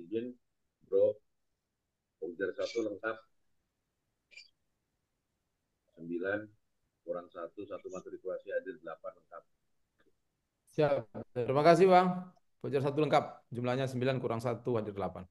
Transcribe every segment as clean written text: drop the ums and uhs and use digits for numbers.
Izin, bro. Ujar satu lengkap. 9 kurang satu matrikulasi adil 8 lengkap. Siap. Terima kasih, Bang. Voucher satu lengkap. Jumlahnya 9 kurang satu hadir 8.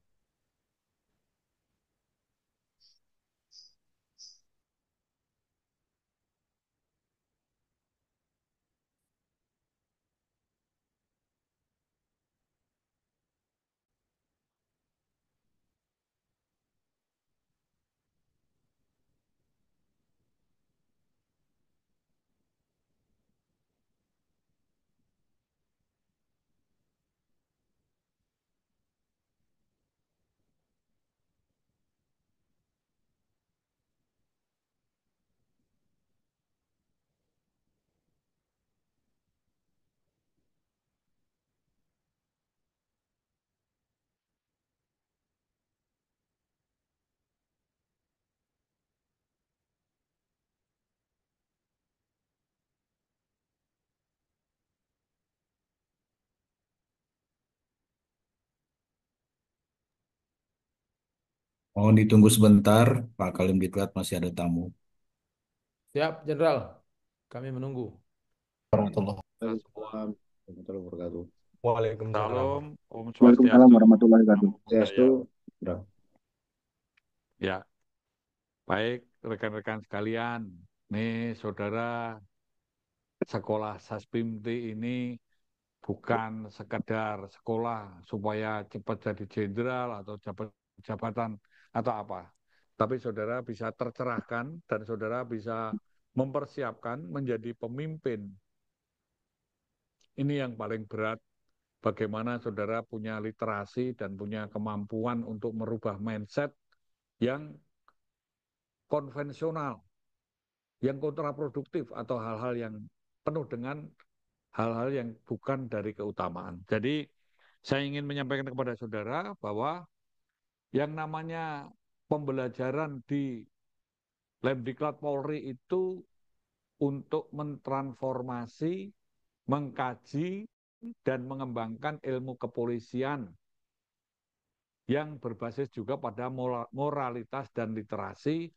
Mohon ditunggu sebentar, Pak Kalim Diklat masih ada tamu. Siap, Jenderal. Kami menunggu. Warahmatullahi Semua. wabarakatuh. Warahmatullahi wabarakatuh. Waalaikumsalam. Salam, Om Waalaikumsalam Swastiastu, warahmatullahi Namo wabarakatuh. Sestu, Buddhaya. bro. Ya, baik rekan-rekan sekalian. Nih, saudara, sekolah Saspimti ini bukan sekedar sekolah supaya cepat jadi jenderal atau jabatan atau apa. Tapi saudara bisa tercerahkan dan saudara bisa mempersiapkan menjadi pemimpin. Ini yang paling berat. Bagaimana saudara punya literasi dan punya kemampuan untuk merubah mindset yang konvensional, yang kontraproduktif atau hal-hal yang penuh dengan hal-hal yang bukan dari keutamaan. Jadi saya ingin menyampaikan kepada saudara bahwa yang namanya pembelajaran di Lemdiklat Polri itu untuk mentransformasi, mengkaji, dan mengembangkan ilmu kepolisian yang berbasis juga pada moralitas dan literasi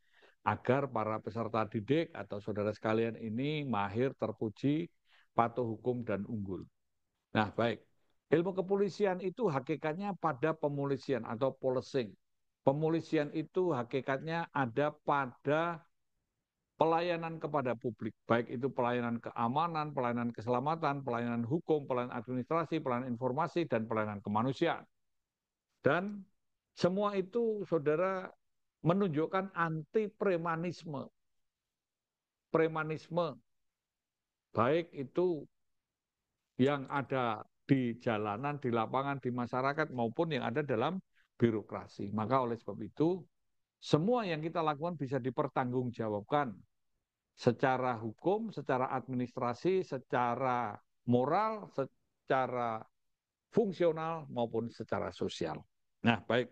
agar para peserta didik atau saudara sekalian ini mahir, terpuji, patuh hukum, dan unggul. Nah, baik. Ilmu kepolisian itu hakikatnya pada pemolisian atau policing. Pemolisian itu hakikatnya ada pada pelayanan kepada publik, baik itu pelayanan keamanan, pelayanan keselamatan, pelayanan hukum, pelayanan administrasi, pelayanan informasi, dan pelayanan kemanusiaan. Dan semua itu saudara menunjukkan anti premanisme. Premanisme baik itu yang ada di jalanan, di lapangan, di masyarakat maupun yang ada dalam birokrasi. Maka oleh sebab itu semua yang kita lakukan bisa dipertanggungjawabkan secara hukum, secara administrasi, secara moral, secara fungsional maupun secara sosial. Nah, baik.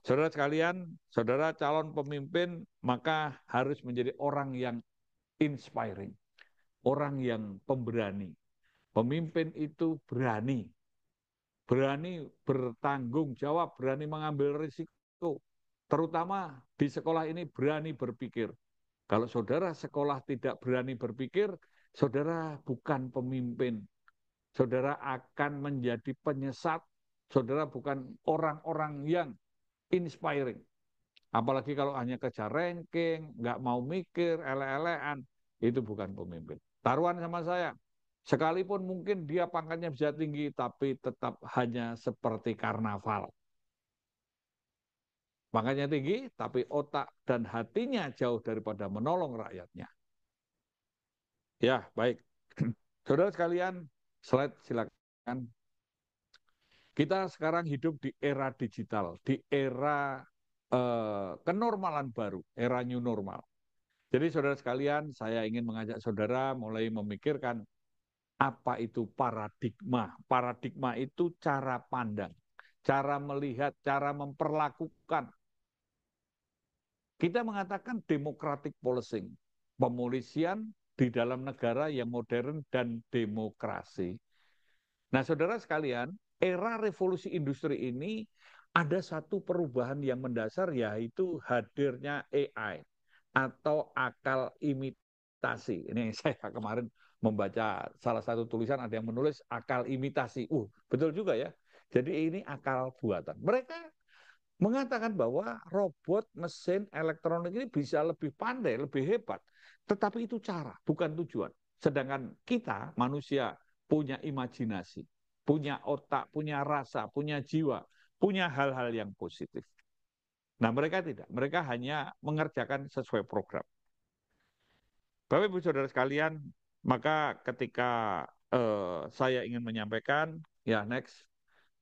Saudara sekalian, saudara calon pemimpin maka harus menjadi orang yang inspiring, orang yang pemberani. Pemimpin itu berani, berani bertanggung jawab, berani mengambil risiko. Terutama di sekolah ini berani berpikir. Kalau saudara sekolah tidak berani berpikir, saudara bukan pemimpin. Saudara akan menjadi penyesat. Saudara bukan orang-orang yang inspiring. Apalagi kalau hanya kejar ranking, nggak mau mikir, ele-elean, itu bukan pemimpin. Taruhan sama saya, sekalipun mungkin dia pangkatnya bisa tinggi, tapi tetap hanya seperti karnaval. Pangkatnya tinggi, tapi otak dan hatinya jauh daripada menolong rakyatnya. Ya, baik. Saudara sekalian, slide silakan. Kita sekarang hidup di era digital, di era kenormalan baru, era new normal. Jadi saudara sekalian, saya ingin mengajak saudara mulai memikirkan apa itu paradigma. Paradigma itu cara pandang, cara melihat, cara memperlakukan. Kita mengatakan democratic policing, pemolisian di dalam negara yang modern dan demokrasi. Nah, saudara sekalian, era revolusi industri ini ada satu perubahan yang mendasar, yaitu hadirnya AI atau akal imitasi. Ini saya kemarin membaca salah satu tulisan, ada yang menulis akal imitasi. Betul juga ya. Jadi ini akal buatan. Mereka mengatakan bahwa robot, mesin, elektronik ini bisa lebih pandai, lebih hebat. Tetapi itu cara, bukan tujuan. Sedangkan kita, manusia, punya imajinasi, punya otak, punya rasa, punya jiwa, punya hal-hal yang positif. Nah, mereka tidak. Mereka hanya mengerjakan sesuai program. Bapak Ibu Saudara sekalian, maka ketika saya ingin menyampaikan, ya next,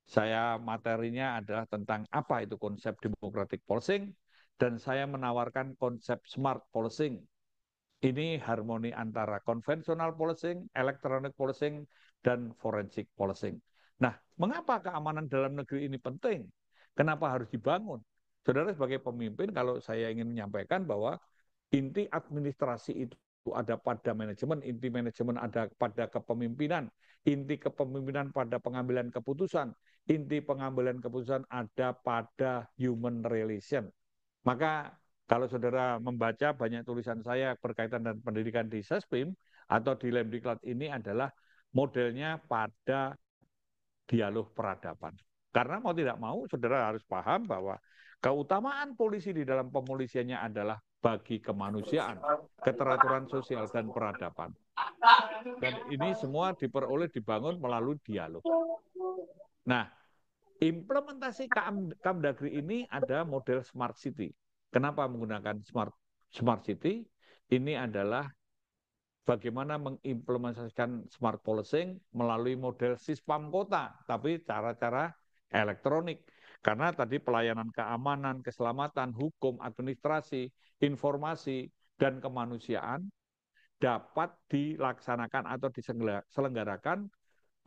saya materinya adalah tentang apa itu konsep democratic policing, dan saya menawarkan konsep smart policing. Ini harmoni antara konvensional policing, electronic policing, dan forensic policing. Nah, mengapa keamanan dalam negeri ini penting? Kenapa harus dibangun? Saudara sebagai pemimpin, kalau saya ingin menyampaikan bahwa inti administrasi itu ada pada manajemen, inti manajemen ada pada kepemimpinan, inti kepemimpinan pada pengambilan keputusan, inti pengambilan keputusan ada pada human relation. Maka kalau saudara membaca banyak tulisan saya berkaitan dengan pendidikan di Sespim atau di Lemdiklat, ini adalah modelnya pada dialog peradaban. Karena mau tidak mau, saudara harus paham bahwa keutamaan polisi di dalam pemolisiannya adalah bagi kemanusiaan, keteraturan sosial, dan peradaban. Dan ini semua diperoleh dibangun melalui dialog. Nah, implementasi Kamdagri ini ada model smart city. Kenapa menggunakan smart city? Ini adalah bagaimana mengimplementasikan smart policing melalui model sispam kota, tapi cara-cara elektronik. Karena tadi pelayanan keamanan, keselamatan, hukum, administrasi, informasi, dan kemanusiaan dapat dilaksanakan atau diselenggarakan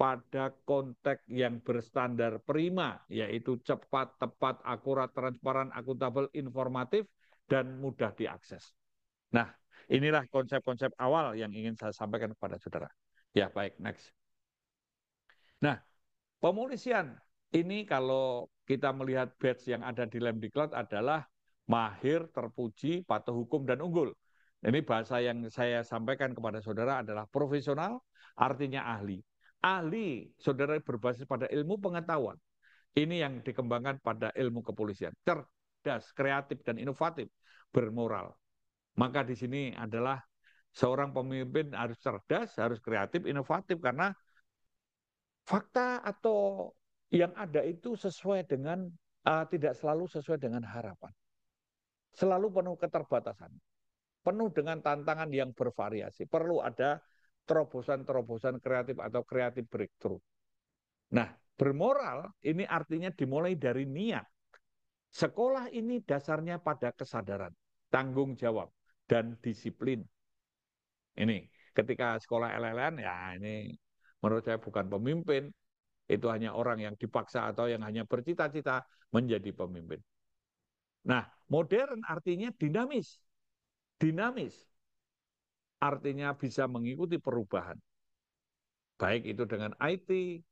pada konteks yang berstandar prima, yaitu cepat, tepat, akurat, transparan, akuntabel, informatif, dan mudah diakses. Nah, inilah konsep-konsep awal yang ingin saya sampaikan kepada saudara. Ya, baik, next. Nah, pemolisian ini kalau kita melihat badge yang ada di Lemdiklat adalah mahir, terpuji, patuh hukum, dan unggul. Ini bahasa yang saya sampaikan kepada saudara adalah profesional, artinya ahli. Ahli, saudara, berbasis pada ilmu pengetahuan. Ini yang dikembangkan pada ilmu kepolisian. Cerdas, kreatif, dan inovatif, bermoral. Maka di sini adalah seorang pemimpin harus cerdas, harus kreatif, inovatif, karena fakta atau yang ada itu sesuai dengan, tidak selalu sesuai dengan harapan. Selalu penuh keterbatasan, penuh dengan tantangan yang bervariasi. Perlu ada terobosan-terobosan kreatif atau kreatif breakthrough. Nah, bermoral ini artinya dimulai dari niat. Sekolah ini dasarnya pada kesadaran, tanggung jawab, dan disiplin. Ini, ketika sekolah LLN, ya ini menurut saya bukan pemimpin, itu hanya orang yang dipaksa atau yang hanya bercita-cita menjadi pemimpin. Nah, modern artinya dinamis. Dinamis artinya bisa mengikuti perubahan. Baik itu dengan IT,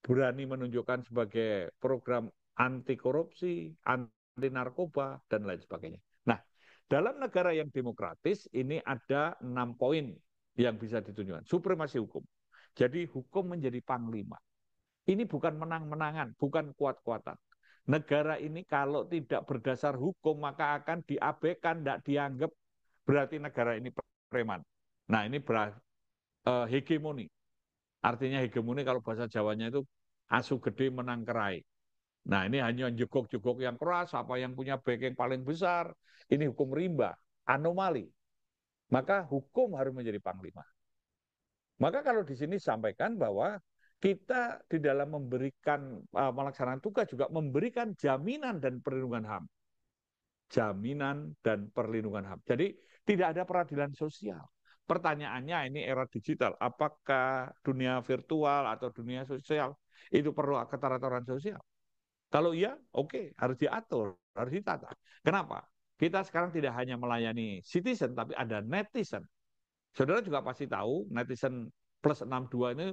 berani menunjukkan sebagai program anti korupsi, anti narkoba, dan lain sebagainya. Nah, dalam negara yang demokratis, ini ada 6 poin yang bisa ditunjukkan. Supremasi hukum. Jadi hukum menjadi panglima. Ini bukan menang-menangan, bukan kuat-kuatan. Negara ini kalau tidak berdasar hukum, maka akan diabaikan, tidak dianggap, berarti negara ini preman. Nah, ini hegemoni. Artinya hegemoni kalau bahasa Jawanya itu asu gede menang kerai. Nah, ini hanya jegok-jegok yang keras, apa yang punya backing paling besar. Ini hukum rimba, anomali. Maka hukum harus menjadi panglima. Maka kalau di sini sampaikan bahwa kita di dalam memberikan melaksanakan tugas juga memberikan jaminan dan perlindungan HAM. Jaminan dan perlindungan HAM. Jadi tidak ada peradilan sosial. Pertanyaannya, ini era digital, apakah dunia virtual atau dunia sosial itu perlu keteraturan sosial? Kalau iya, oke, harus diatur, harus ditata. Kenapa? Kita sekarang tidak hanya melayani citizen, tapi ada netizen. Saudara juga pasti tahu, netizen plus 62 ini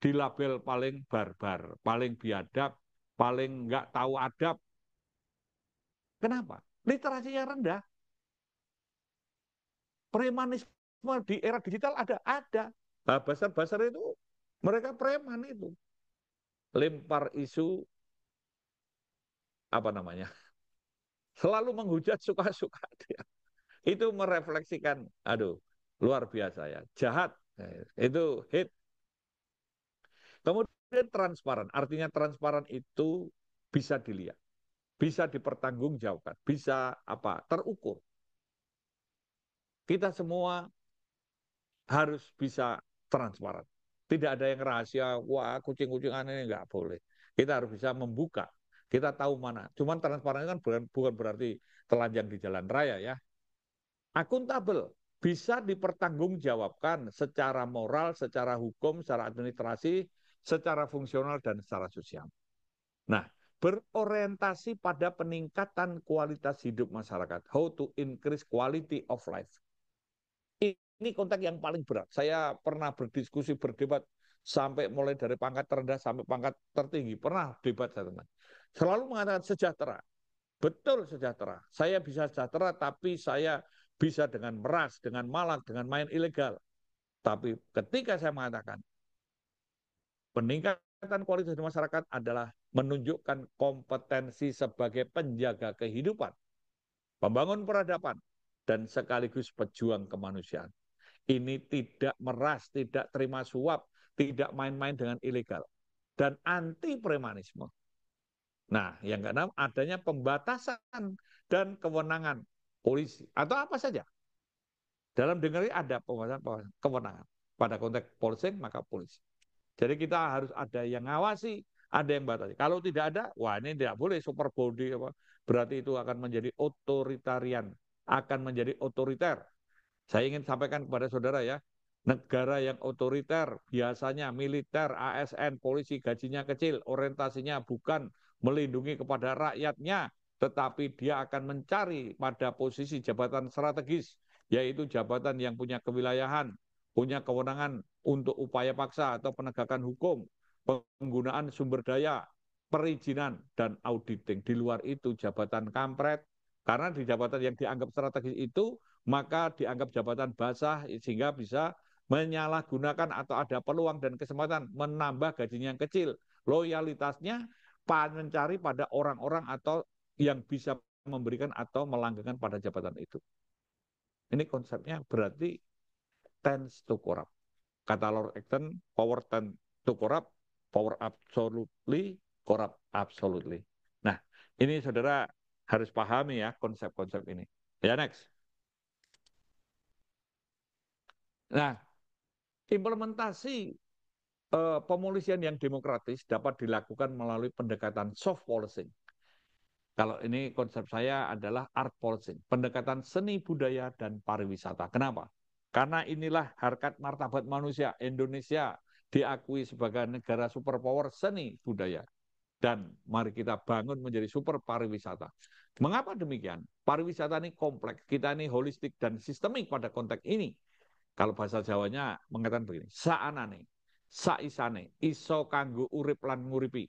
dilabel paling barbar, paling biadab, paling nggak tahu adab. Kenapa? Literasinya rendah. Premanisme di era digital ada. Nah, basar-basar itu mereka preman itu. Lempar isu apa namanya? Selalu menghujat suka-suka dia. Itu merefleksikan, aduh, luar biasa ya. Jahat. Itu hate. Kemudian transparan. Artinya transparan itu bisa dilihat, bisa dipertanggungjawabkan, bisa apa? Terukur. Kita semua harus bisa transparan. Tidak ada yang rahasia, wah kucing-kucingan ini nggak boleh. Kita harus bisa membuka. Kita tahu mana. Cuman transparan kan bukan berarti telanjang di jalan raya ya. Akuntabel, bisa dipertanggungjawabkan secara moral, secara hukum, secara administrasi, secara fungsional, dan secara sosial. Nah, berorientasi pada peningkatan kualitas hidup masyarakat. How to increase quality of life. Ini konteks yang paling berat. Saya pernah berdiskusi, berdebat, sampai mulai dari pangkat terendah sampai pangkat tertinggi. Pernah debat saya teman. Selalu mengatakan sejahtera. Betul sejahtera. Saya bisa sejahtera, tapi saya bisa dengan meras, dengan malak, dengan main ilegal. Tapi ketika saya mengatakan peningkatan kualitas hidup masyarakat adalah menunjukkan kompetensi sebagai penjaga kehidupan, pembangun peradaban, dan sekaligus pejuang kemanusiaan. Ini tidak meras, tidak terima suap, tidak main-main dengan ilegal, dan anti premanisme. Nah, yang keenam, adanya pembatasan dan kewenangan polisi atau apa saja. Dalam dengeri ada pembatasan kewenangan. Pada konteks polsek maka polisi. Jadi kita harus ada yang ngawasi, ada yang batasi. Kalau tidak ada, wah ini tidak boleh super body apa. Berarti itu akan menjadi otoritarian, akan menjadi otoriter. Saya ingin sampaikan kepada saudara ya, negara yang otoriter biasanya militer, ASN, polisi gajinya kecil, orientasinya bukan melindungi kepada rakyatnya, tetapi dia akan mencari pada posisi jabatan strategis, yaitu jabatan yang punya kewilayahan, punya kewenangan untuk upaya paksa atau penegakan hukum, penggunaan sumber daya, perizinan, dan auditing. Di luar itu jabatan kampret, karena di jabatan yang dianggap strategis itu, maka dianggap jabatan basah sehingga bisa menyalahgunakan atau ada peluang dan kesempatan menambah gajinya yang kecil. Loyalitasnya mencari pada orang-orang atau yang bisa memberikan atau melanggengkan pada jabatan itu. Ini konsepnya berarti tends to corrupt. Kata Lord Acton, power tends to corrupt, power absolutely, corrupt absolutely. Nah, ini saudara harus pahami ya konsep-konsep ini. Ya, next. Nah, implementasi pemolisian yang demokratis dapat dilakukan melalui pendekatan soft policing. Kalau ini konsep saya adalah art policing, pendekatan seni budaya dan pariwisata. Kenapa? Karena inilah harkat martabat manusia. Indonesia diakui sebagai negara superpower seni budaya. Dan mari kita bangun menjadi super pariwisata. Mengapa demikian? Pariwisata ini kompleks, kita ini holistik dan sistemik pada konteks ini. Kalau bahasa Jawanya mengatakan begini, saanane, saisane, iso kanggo urip lan nguripi.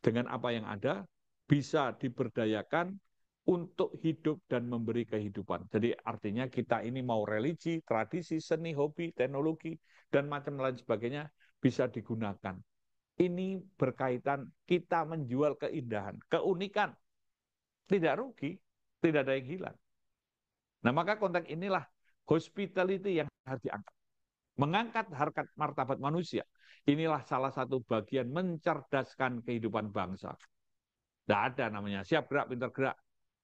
Dengan apa yang ada, bisa diberdayakan untuk hidup dan memberi kehidupan. Jadi artinya kita ini mau religi, tradisi, seni, hobi, teknologi, dan macam lain sebagainya bisa digunakan. Ini berkaitan kita menjual keindahan, keunikan. Tidak rugi, tidak ada yang hilang. Nah maka konteks inilah hospitality yang harus diangkat. Mengangkat harkat martabat manusia. Inilah salah satu bagian mencerdaskan kehidupan bangsa. Tidak ada namanya siap gerak, pintar gerak.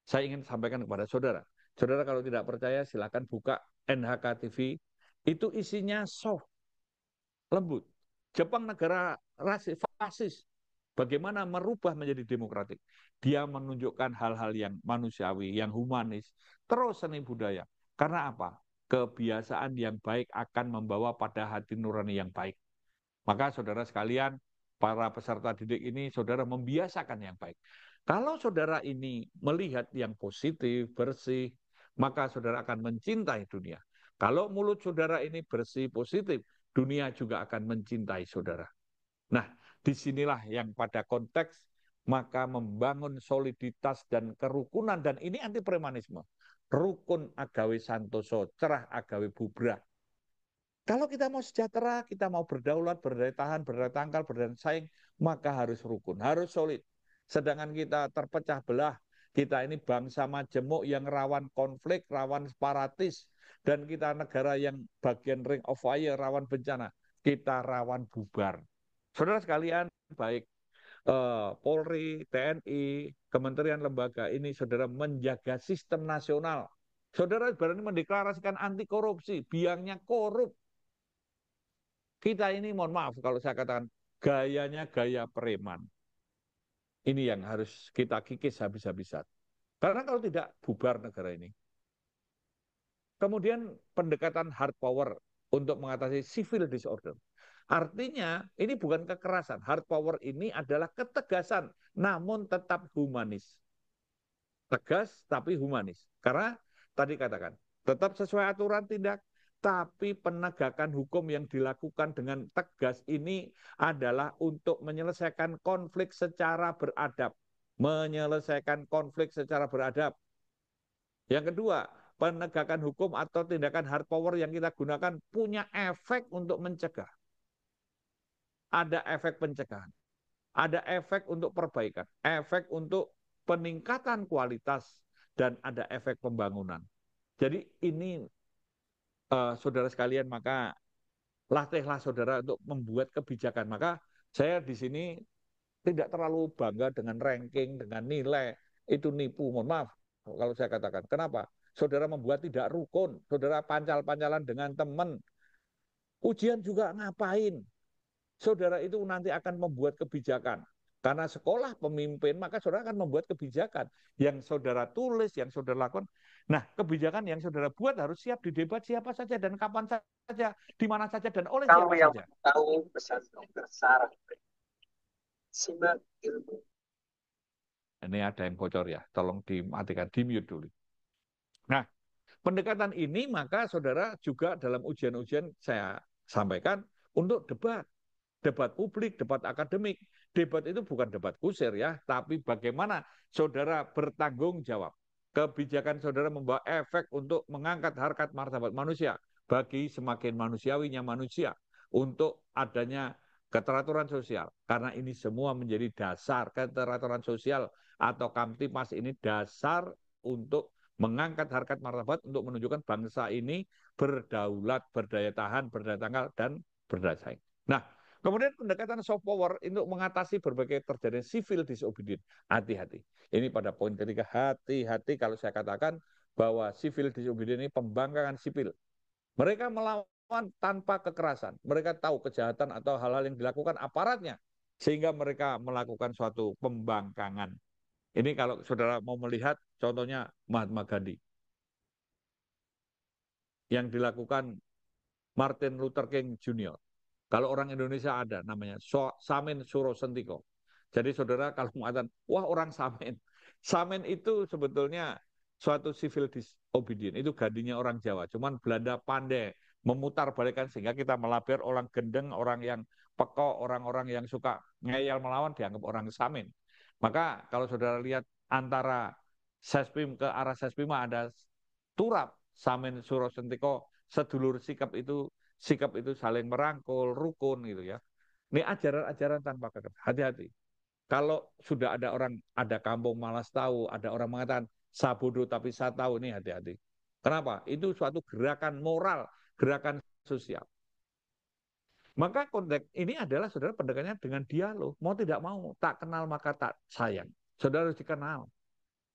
Saya ingin sampaikan kepada saudara. Saudara kalau tidak percaya silakan buka NHK TV. Itu isinya soft, lembut. Jepang negara fasis. Bagaimana merubah menjadi demokratik. Dia menunjukkan hal-hal yang manusiawi, yang humanis. Terus seni budaya. Karena apa? Kebiasaan yang baik akan membawa pada hati nurani yang baik. Maka saudara sekalian, para peserta didik ini, saudara membiasakan yang baik. Kalau saudara ini melihat yang positif, bersih, maka saudara akan mencintai dunia. Kalau mulut saudara ini bersih, positif, dunia juga akan mencintai saudara. Nah, disinilah yang pada konteks maka membangun soliditas dan kerukunan, dan ini anti premanisme. Rukun agawe santoso, cerah agawe bubrah. Kalau kita mau sejahtera, kita mau berdaulat, berdaya tahan, berdaya tangkal, berdaya saing, maka harus rukun, harus solid. Sedangkan kita terpecah belah, kita ini bangsa majemuk yang rawan konflik, rawan separatis, dan kita negara yang bagian ring of fire, rawan bencana, kita rawan bubar. Saudara sekalian, baik Polri, TNI, kementerian lembaga ini, saudara menjaga sistem nasional. Saudara berani mendeklarasikan anti korupsi, biangnya korup. Kita ini, mohon maaf kalau saya katakan, gayanya gaya preman. Ini yang harus kita kikis habis-habisan. Karena kalau tidak, bubar negara ini. Kemudian pendekatan hard power untuk mengatasi civil disorder. Artinya ini bukan kekerasan. Hard power ini adalah ketegasan, namun tetap humanis. Tegas tapi humanis. Karena tadi katakan, tetap sesuai aturan tindak, tapi penegakan hukum yang dilakukan dengan tegas ini adalah untuk menyelesaikan konflik secara beradab. Menyelesaikan konflik secara beradab. Yang kedua, penegakan hukum atau tindakan hard power yang kita gunakan punya efek untuk mencegah. Ada efek pencegahan. Ada efek untuk perbaikan. Efek untuk peningkatan kualitas. Dan ada efek pembangunan. Jadi ini saudara sekalian, maka latihlah saudara untuk membuat kebijakan. Maka saya di sini tidak terlalu bangga dengan ranking, dengan nilai. Itu nipu, mohon maaf kalau saya katakan. Kenapa? Saudara membuat tidak rukun, saudara pancal-pancalan dengan teman. Ujian juga ngapain? Saudara itu nanti akan membuat kebijakan. Karena sekolah pemimpin, maka saudara akan membuat kebijakan. Yang saudara tulis, yang saudara lakukan. Nah, kebijakan yang saudara buat harus siap didebat siapa saja dan kapan saja, di mana saja dan oleh siapa saja. Tahu pesan besar simak ilmu. Ini ada yang bocor ya, tolong dimatikan, di-mute dulu. Nah, pendekatan ini maka saudara juga dalam ujian-ujian saya sampaikan untuk debat. Debat publik, debat akademik. Debat itu bukan debat kusir ya, tapi bagaimana saudara bertanggung jawab. Kebijakan saudara membawa efek untuk mengangkat harkat martabat manusia bagi semakin manusiawinya manusia, untuk adanya keteraturan sosial. Karena ini semua menjadi dasar keteraturan sosial atau Kamtipas ini dasar untuk mengangkat harkat martabat untuk menunjukkan bangsa ini berdaulat, berdaya tahan, berdaya tangkal, dan berdaya saing. Nah, kemudian pendekatan soft power untuk mengatasi berbagai terjadi civil disobedience. Hati-hati. Ini pada poin ketiga, hati-hati kalau saya katakan bahwa civil disobedience ini pembangkangan sipil. Mereka melawan tanpa kekerasan. Mereka tahu kejahatan atau hal-hal yang dilakukan aparatnya. Sehingga mereka melakukan suatu pembangkangan. Ini kalau saudara mau melihat contohnya Mahatma Gandhi. Yang dilakukan Martin Luther King Jr. Kalau orang Indonesia ada namanya Samin Suro Sentiko. Jadi saudara kalau mengatakan, wah orang Samin. Samin itu sebetulnya suatu civil disobedience. Itu Gandinya orang Jawa. Cuman Belanda pandai memutarbalikkan sehingga kita melabel orang gendeng, orang yang pekok, orang-orang yang suka ngeyel melawan dianggap orang Samin. Maka kalau saudara lihat antara Sespim ke arah Sespima ada turap Samin Suro Sentiko, sedulur sikap itu saling merangkul, rukun gitu ya. Ini ajaran-ajaran tanpa kekerasan. Hati-hati. Kalau sudah ada orang, ada kampung malas tahu, ada orang mengatakan saya bodoh tapi saya tahu, ini hati-hati. Kenapa? Itu suatu gerakan moral, gerakan sosial. Maka konteks ini adalah saudara pendekatannya dengan dialog. Mau tidak mau, tak kenal maka tak sayang. Saudara harus dikenal.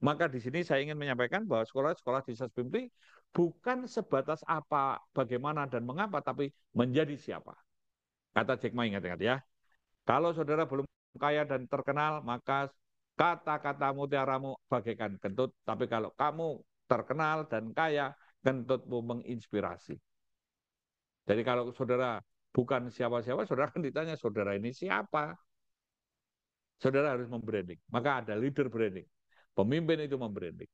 Maka di sini saya ingin menyampaikan bahwa sekolah-sekolah di Sespim bukan sebatas apa, bagaimana, dan mengapa, tapi menjadi siapa. Kata Jack Ma, ingat-ingat ya. Kalau saudara belum kaya dan terkenal, maka kata-kata mutiaramu bagaikan kentut. Tapi kalau kamu terkenal dan kaya, kentutmu menginspirasi. Jadi kalau saudara bukan siapa-siapa, saudara akan ditanya, saudara ini siapa? Saudara harus membranding. Maka ada leader branding. Pemimpin itu membranding.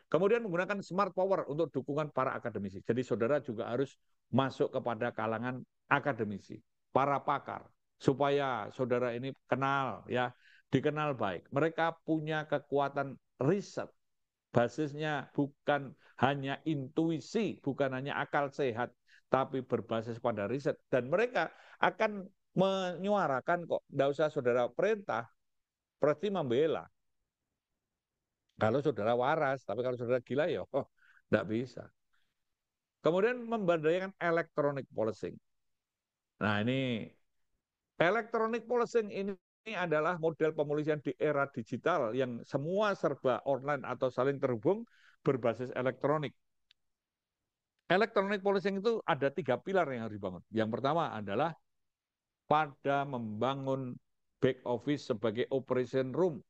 Kemudian menggunakan smart power untuk dukungan para akademisi. Jadi saudara juga harus masuk kepada kalangan akademisi, para pakar, supaya saudara ini kenal ya dikenal baik. Mereka punya kekuatan riset. Basisnya bukan hanya intuisi, bukan hanya akal sehat, tapi berbasis pada riset. Dan mereka akan menyuarakan kok. Tidak usah saudara perintah, pasti membela. Kalau saudara waras, tapi kalau saudara gila ya, tidak bisa. Kemudian memberdayakan electronic policing. Nah ini electronic policing ini adalah model pemolisian di era digital yang semua serba online atau saling terhubung berbasis elektronik. Electronic policing itu ada 3 pilar yang harus dibangun. Yang pertama adalah pada membangun back office sebagai operation room,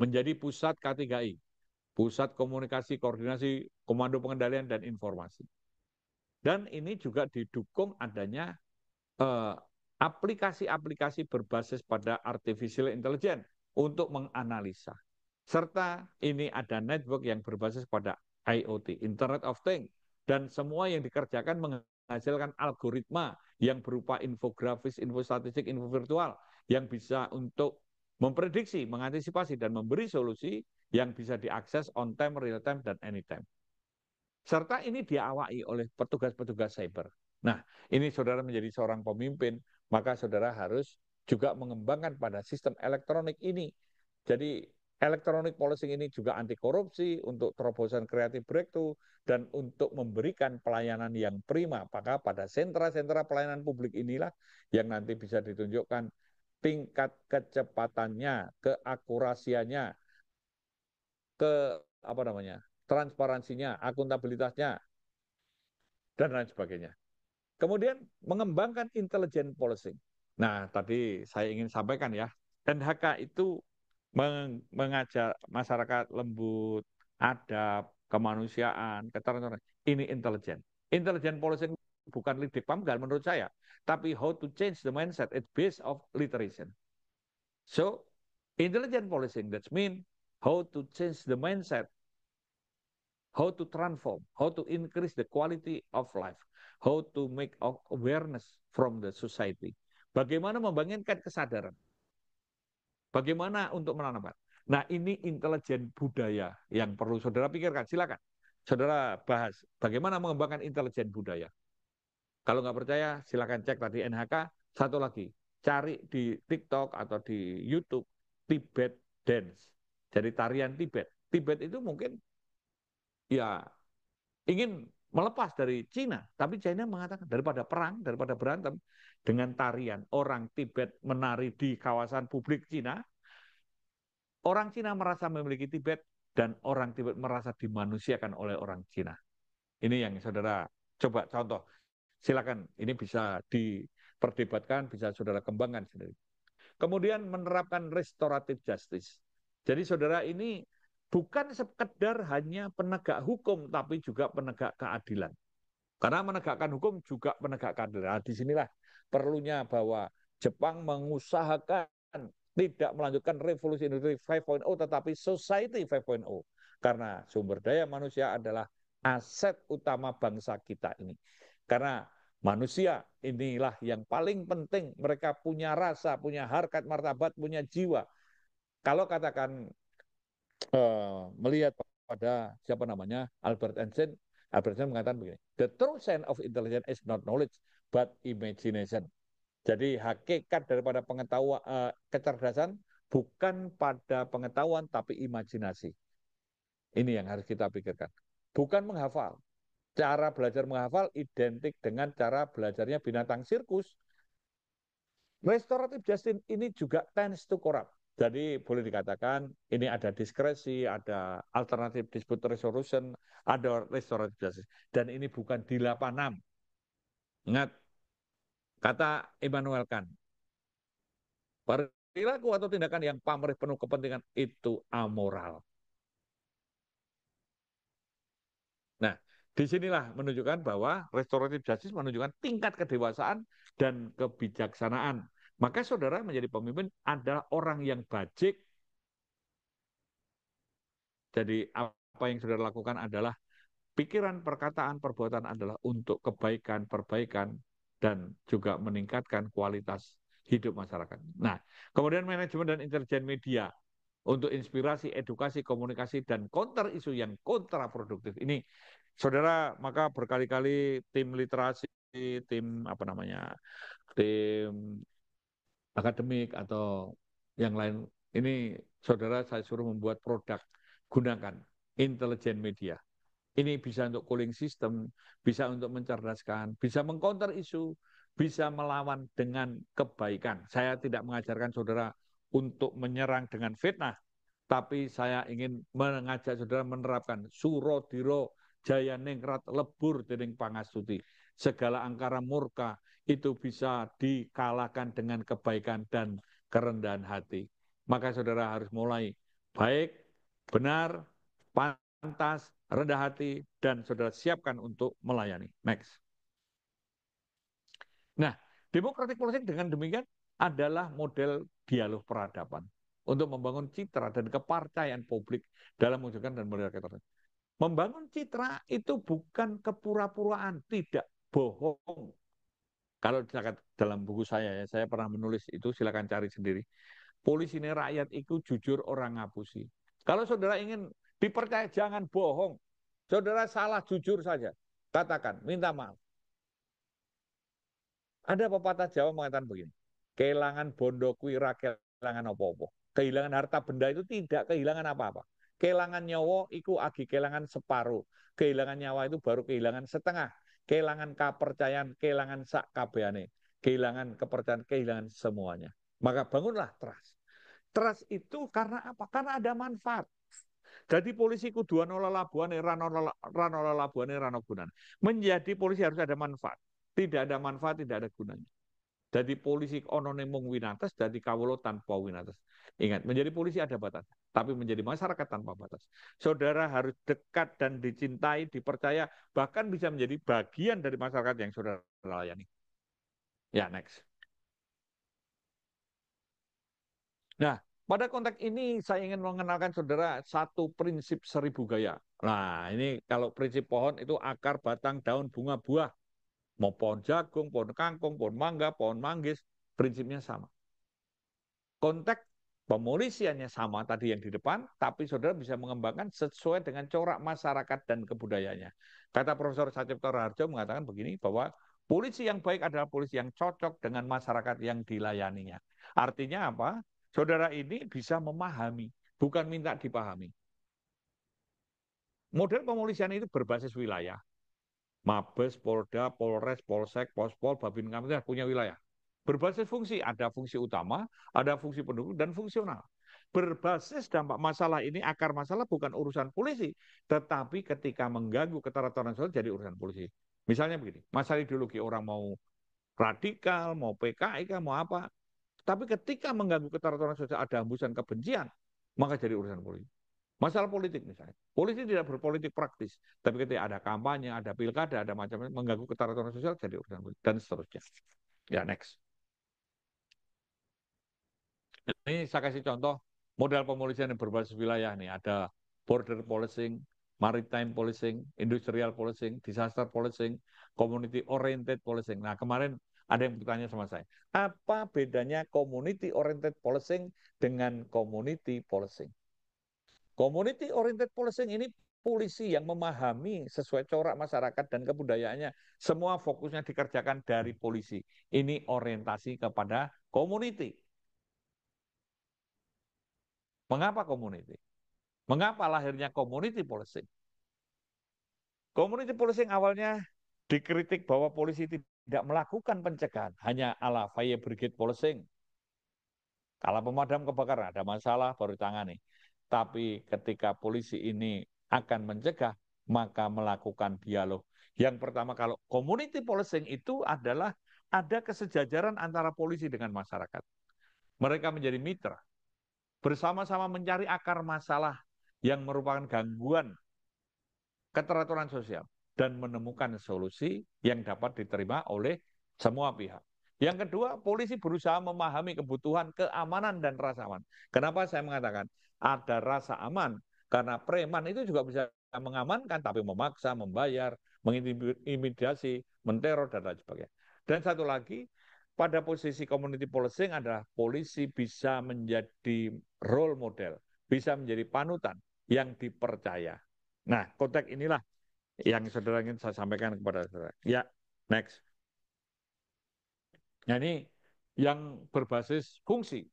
menjadi pusat K3I, pusat komunikasi, koordinasi, komando pengendalian, dan informasi. Dan ini juga didukung adanya aplikasi-aplikasi berbasis pada artificial intelligence untuk menganalisa. Serta ini ada network yang berbasis pada IoT, Internet of Things, dan semua yang dikerjakan menghasilkan algoritma yang berupa infografis, info statistik, info virtual yang bisa untuk memprediksi, mengantisipasi, dan memberi solusi yang bisa diakses on time, real time, dan anytime. Serta ini diawaki oleh petugas-petugas cyber. Nah, ini saudara menjadi seorang pemimpin, maka saudara harus juga mengembangkan pada sistem elektronik ini. Jadi electronic policing ini juga anti korupsi, untuk terobosan kreatif breakthrough, dan untuk memberikan pelayanan yang prima. Maka pada sentra-sentra pelayanan publik inilah yang nanti bisa ditunjukkan tingkat kecepatannya, keakurasiannya, transparansinya, akuntabilitasnya, dan lain sebagainya. Kemudian mengembangkan intelligent policing. Nah, tadi saya ingin sampaikan ya, NHK itu mengajak masyarakat lembut, adab, kemanusiaan, keterangan. Ini intelijen. Intelligent policing bukan lidik pamgal menurut saya, tapi how to change the mindset. It's based of literacy. So, intelligent policing, that means how to change the mindset, how to transform, how to increase the quality of life, how to make awareness from the society. Bagaimana membangunkan kesadaran. Bagaimana untuk menanamkan. Nah, ini intelijen budaya yang perlu saudara pikirkan. Silakan. Saudara bahas bagaimana mengembangkan intelijen budaya. Kalau nggak percaya, silakan cek tadi NHK. Satu lagi, cari di TikTok atau di YouTube Tibet Dance. Jadi tarian Tibet. Tibet itu mungkin ya ingin melepas dari Cina, tapi China mengatakan daripada perang, daripada berantem, dengan tarian orang Tibet menari di kawasan publik Cina, orang Cina merasa memiliki Tibet dan orang Tibet merasa dimanusiakan oleh orang Cina. Ini yang saudara coba contoh. Silakan, ini bisa diperdebatkan, bisa saudara kembangkan sendiri. Kemudian menerapkan restoratif justice. Jadi saudara ini bukan sekedar hanya penegak hukum, tapi juga penegak keadilan. Karena menegakkan hukum juga penegak keadilan. Nah, disinilah perlunya bahwa Jepang mengusahakan tidak melanjutkan revolusi industri 5.0, tetapi society 5.0. Karena sumber daya manusia adalah aset utama bangsa kita ini. Karena manusia inilah yang paling penting. Mereka punya rasa, punya harkat martabat, punya jiwa. Kalau katakan melihat pada siapa namanya Albert Einstein mengatakan begini, the true sense of intelligence is not knowledge but imagination. Jadi hakikat daripada pengetahuan kecerdasan bukan pada pengetahuan tapi imajinasi. Ini yang harus kita pikirkan. Bukan menghafal. Cara belajar menghafal identik dengan cara belajarnya binatang sirkus. Restoratif justice ini juga tends to corrupt. Jadi boleh dikatakan ini ada diskresi, ada alternative dispute resolution, ada restoratif justice. Dan ini bukan di 86. Ingat, kata Immanuel Kant, perilaku atau tindakan yang pamrih penuh kepentingan itu amoral. Nah, disinilah menunjukkan bahwa restoratif justice menunjukkan tingkat kedewasaan dan kebijaksanaan. Maka saudara menjadi pemimpin adalah orang yang bajik. Jadi apa yang saudara lakukan adalah pikiran, perkataan, perbuatan adalah untuk kebaikan, perbaikan, dan juga meningkatkan kualitas hidup masyarakat. Nah, kemudian manajemen dan intelijen media untuk inspirasi, edukasi, komunikasi, dan counter isu yang kontraproduktif. Ini, saudara, maka berkali-kali tim literasi, tim apa namanya, tim akademik atau yang lain, ini saudara saya suruh membuat produk, gunakan intelijen media. Ini bisa untuk cooling system, bisa untuk mencerdaskan, bisa mengcounter isu, bisa melawan dengan kebaikan. Saya tidak mengajarkan saudara untuk menyerang dengan fitnah, tapi saya ingin mengajak saudara menerapkan Surodiro Jaya Ningrat Lebur Dening Pangastuti. Segala angkara murka itu bisa dikalahkan dengan kebaikan dan kerendahan hati. Maka saudara harus mulai baik, benar, pantas, rendah hati, dan saudara siapkan untuk melayani. Next. Nah, democratic policing dengan demikian adalah model dialog peradaban untuk membangun citra dan kepercayaan publik dalam mewujudkan dan memelihara. Membangun citra itu bukan kepura-puraan, tidak bohong. Kalau dalam buku saya, ya, saya pernah menulis itu, silakan cari sendiri. Polisi ini rakyat itu jujur orang ngapusi. Kalau saudara ingin dipercaya, jangan bohong. Saudara salah, jujur saja. Katakan, minta maaf. Ada pepatah Jawa mengatakan begini, kehilangan bondo kuwi ra kehilangan apa-apa. Kehilangan harta benda itu tidak kehilangan apa-apa. Kehilangan nyawa itu agi kehilangan separuh. Kehilangan nyawa itu baru kehilangan setengah. Kehilangan kepercayaan, kehilangan sak kabehane. Kehilangan kepercayaan, kehilangan semuanya. Maka bangunlah trust. Trust itu karena apa? Karena ada manfaat. Jadi polisi kudu ana labuhane, rano labuhane, rano gunane. Menjadi polisi harus ada manfaat. Tidak ada manfaat, tidak ada gunanya. Jadi polisi onone mung winates, jadi kawula tanpa winates. Ingat, menjadi polisi ada batas, tapi menjadi masyarakat tanpa batas. Saudara harus dekat dan dicintai, dipercaya, bahkan bisa menjadi bagian dari masyarakat yang saudara layani. Ya, next. Nah, pada konteks ini saya ingin mengenalkan saudara satu prinsip 1000 gaya. Nah, ini kalau prinsip pohon itu akar, batang, daun, bunga, buah. Mau pohon jagung, pohon kangkung, pohon mangga, pohon manggis, prinsipnya sama. Konteks pemolisiannya sama tadi yang di depan, tapi saudara bisa mengembangkan sesuai dengan corak masyarakat dan kebudayaannya. Kata Profesor Sacipto Raharjo mengatakan begini, bahwa polisi yang baik adalah polisi yang cocok dengan masyarakat yang dilayaninya. Artinya apa? Saudara ini bisa memahami, bukan minta dipahami. Model pemolisian itu berbasis wilayah. Mabes, Polda, Polres, Polsek, Pospol, Babinkamtib itu punya wilayah. Berbasis fungsi, ada fungsi utama, ada fungsi pendukung, dan fungsional. Berbasis dampak masalah ini, akar masalah bukan urusan polisi, tetapi ketika mengganggu keteraturan sosial jadi urusan polisi. Misalnya begini, masalah ideologi, orang mau radikal, mau PKI, mau apa, tapi ketika mengganggu keteraturan sosial ada hembusan kebencian, maka jadi urusan polisi. Masalah politik misalnya. Polisi tidak berpolitik praktis. Tapi ketika ada kampanye, ada pilkada, ada macam-macam, mengganggu keteraturan sosial, jadi urusan politik. Dan seterusnya. Ya, next. Ini saya kasih contoh modal pemolisian yang berbasis wilayah nih. Ada border policing, maritime policing, industrial policing, disaster policing, community oriented policing. Nah, kemarin ada yang bertanya sama saya, apa bedanya community oriented policing dengan community policing? Community oriented policing ini polisi yang memahami sesuai corak masyarakat dan kebudayaannya. Semua fokusnya dikerjakan dari polisi. Ini orientasi kepada community. Mengapa community? Mengapa lahirnya community policing? Community policing awalnya dikritik bahwa polisi tidak melakukan pencegahan, hanya ala fire brigade policing. Kalau pemadam kebakaran ada masalah baru tangani. Tapi ketika polisi ini akan mencegah, maka melakukan dialog. Yang pertama, kalau community policing itu adalah ada kesejajaran antara polisi dengan masyarakat. Mereka menjadi mitra, bersama-sama mencari akar masalah yang merupakan gangguan keteraturan sosial dan menemukan solusi yang dapat diterima oleh semua pihak. Yang kedua, polisi berusaha memahami kebutuhan keamanan dan rasa aman. Kenapa saya mengatakan ada rasa aman? Karena preman itu juga bisa mengamankan, tapi memaksa, membayar, mengintimidasi, menteror, dan lain sebagainya. Dan satu lagi, pada posisi community policing adalah polisi bisa menjadi role model, bisa menjadi panutan yang dipercaya. Nah, konteks inilah yang saudara ingin saya sampaikan kepada saudara. Ya, next. Nah, ini yang berbasis fungsi.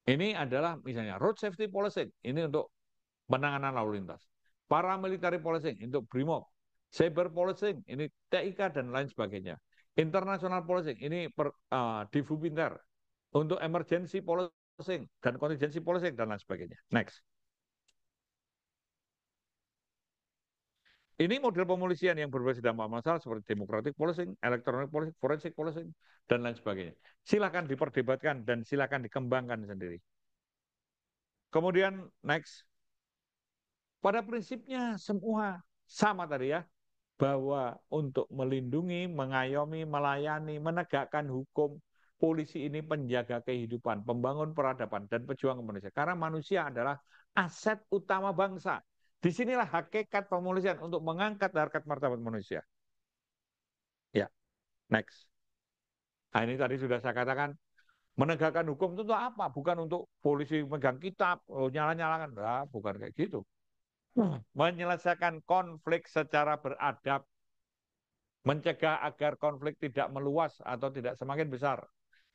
Ini adalah misalnya road safety policing, ini untuk penanganan lalu lintas. Paramilitary policing untuk BRIMOB. Cyber policing, ini TIK dan lain sebagainya. International policing, ini Divu Pinter. Untuk emergency policing dan contingency policing dan lain sebagainya. Next. Ini model pemolisian yang berbasis dampak masalah seperti democratic policing, electronic policing, forensic policing, dan lain sebagainya. Silakan diperdebatkan dan silakan dikembangkan sendiri. Kemudian next. Pada prinsipnya semua sama tadi ya, bahwa untuk melindungi, mengayomi, melayani, menegakkan hukum, polisi ini penjaga kehidupan, pembangun peradaban, dan pejuang manusia. Karena manusia adalah aset utama bangsa. Disinilah hakikat pemolisian untuk mengangkat harkat martabat manusia. Ya, next. Nah, ini tadi sudah saya katakan, menegakkan hukum itu untuk apa? Bukan untuk polisi megang kitab, nyala-nyalakan. Nah, bukan kayak gitu. Menyelesaikan konflik secara beradab, mencegah agar konflik tidak meluas atau tidak semakin besar,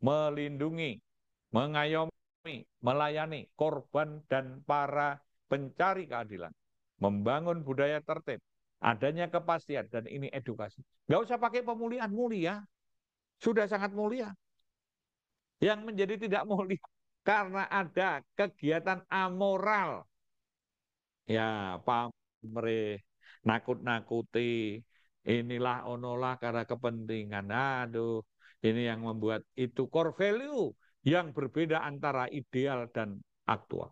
melindungi, mengayomi, melayani korban dan para pencari keadilan, membangun budaya tertib, adanya kepastian, dan ini edukasi. Nggak usah pakai pemulihan, mulia, sudah sangat mulia. Yang menjadi tidak mulia karena ada kegiatan amoral. Ya, pamrih, nakut-nakuti, inilah onolah karena kepentingan. Aduh, ini yang membuat itu core value yang berbeda antara ideal dan aktual.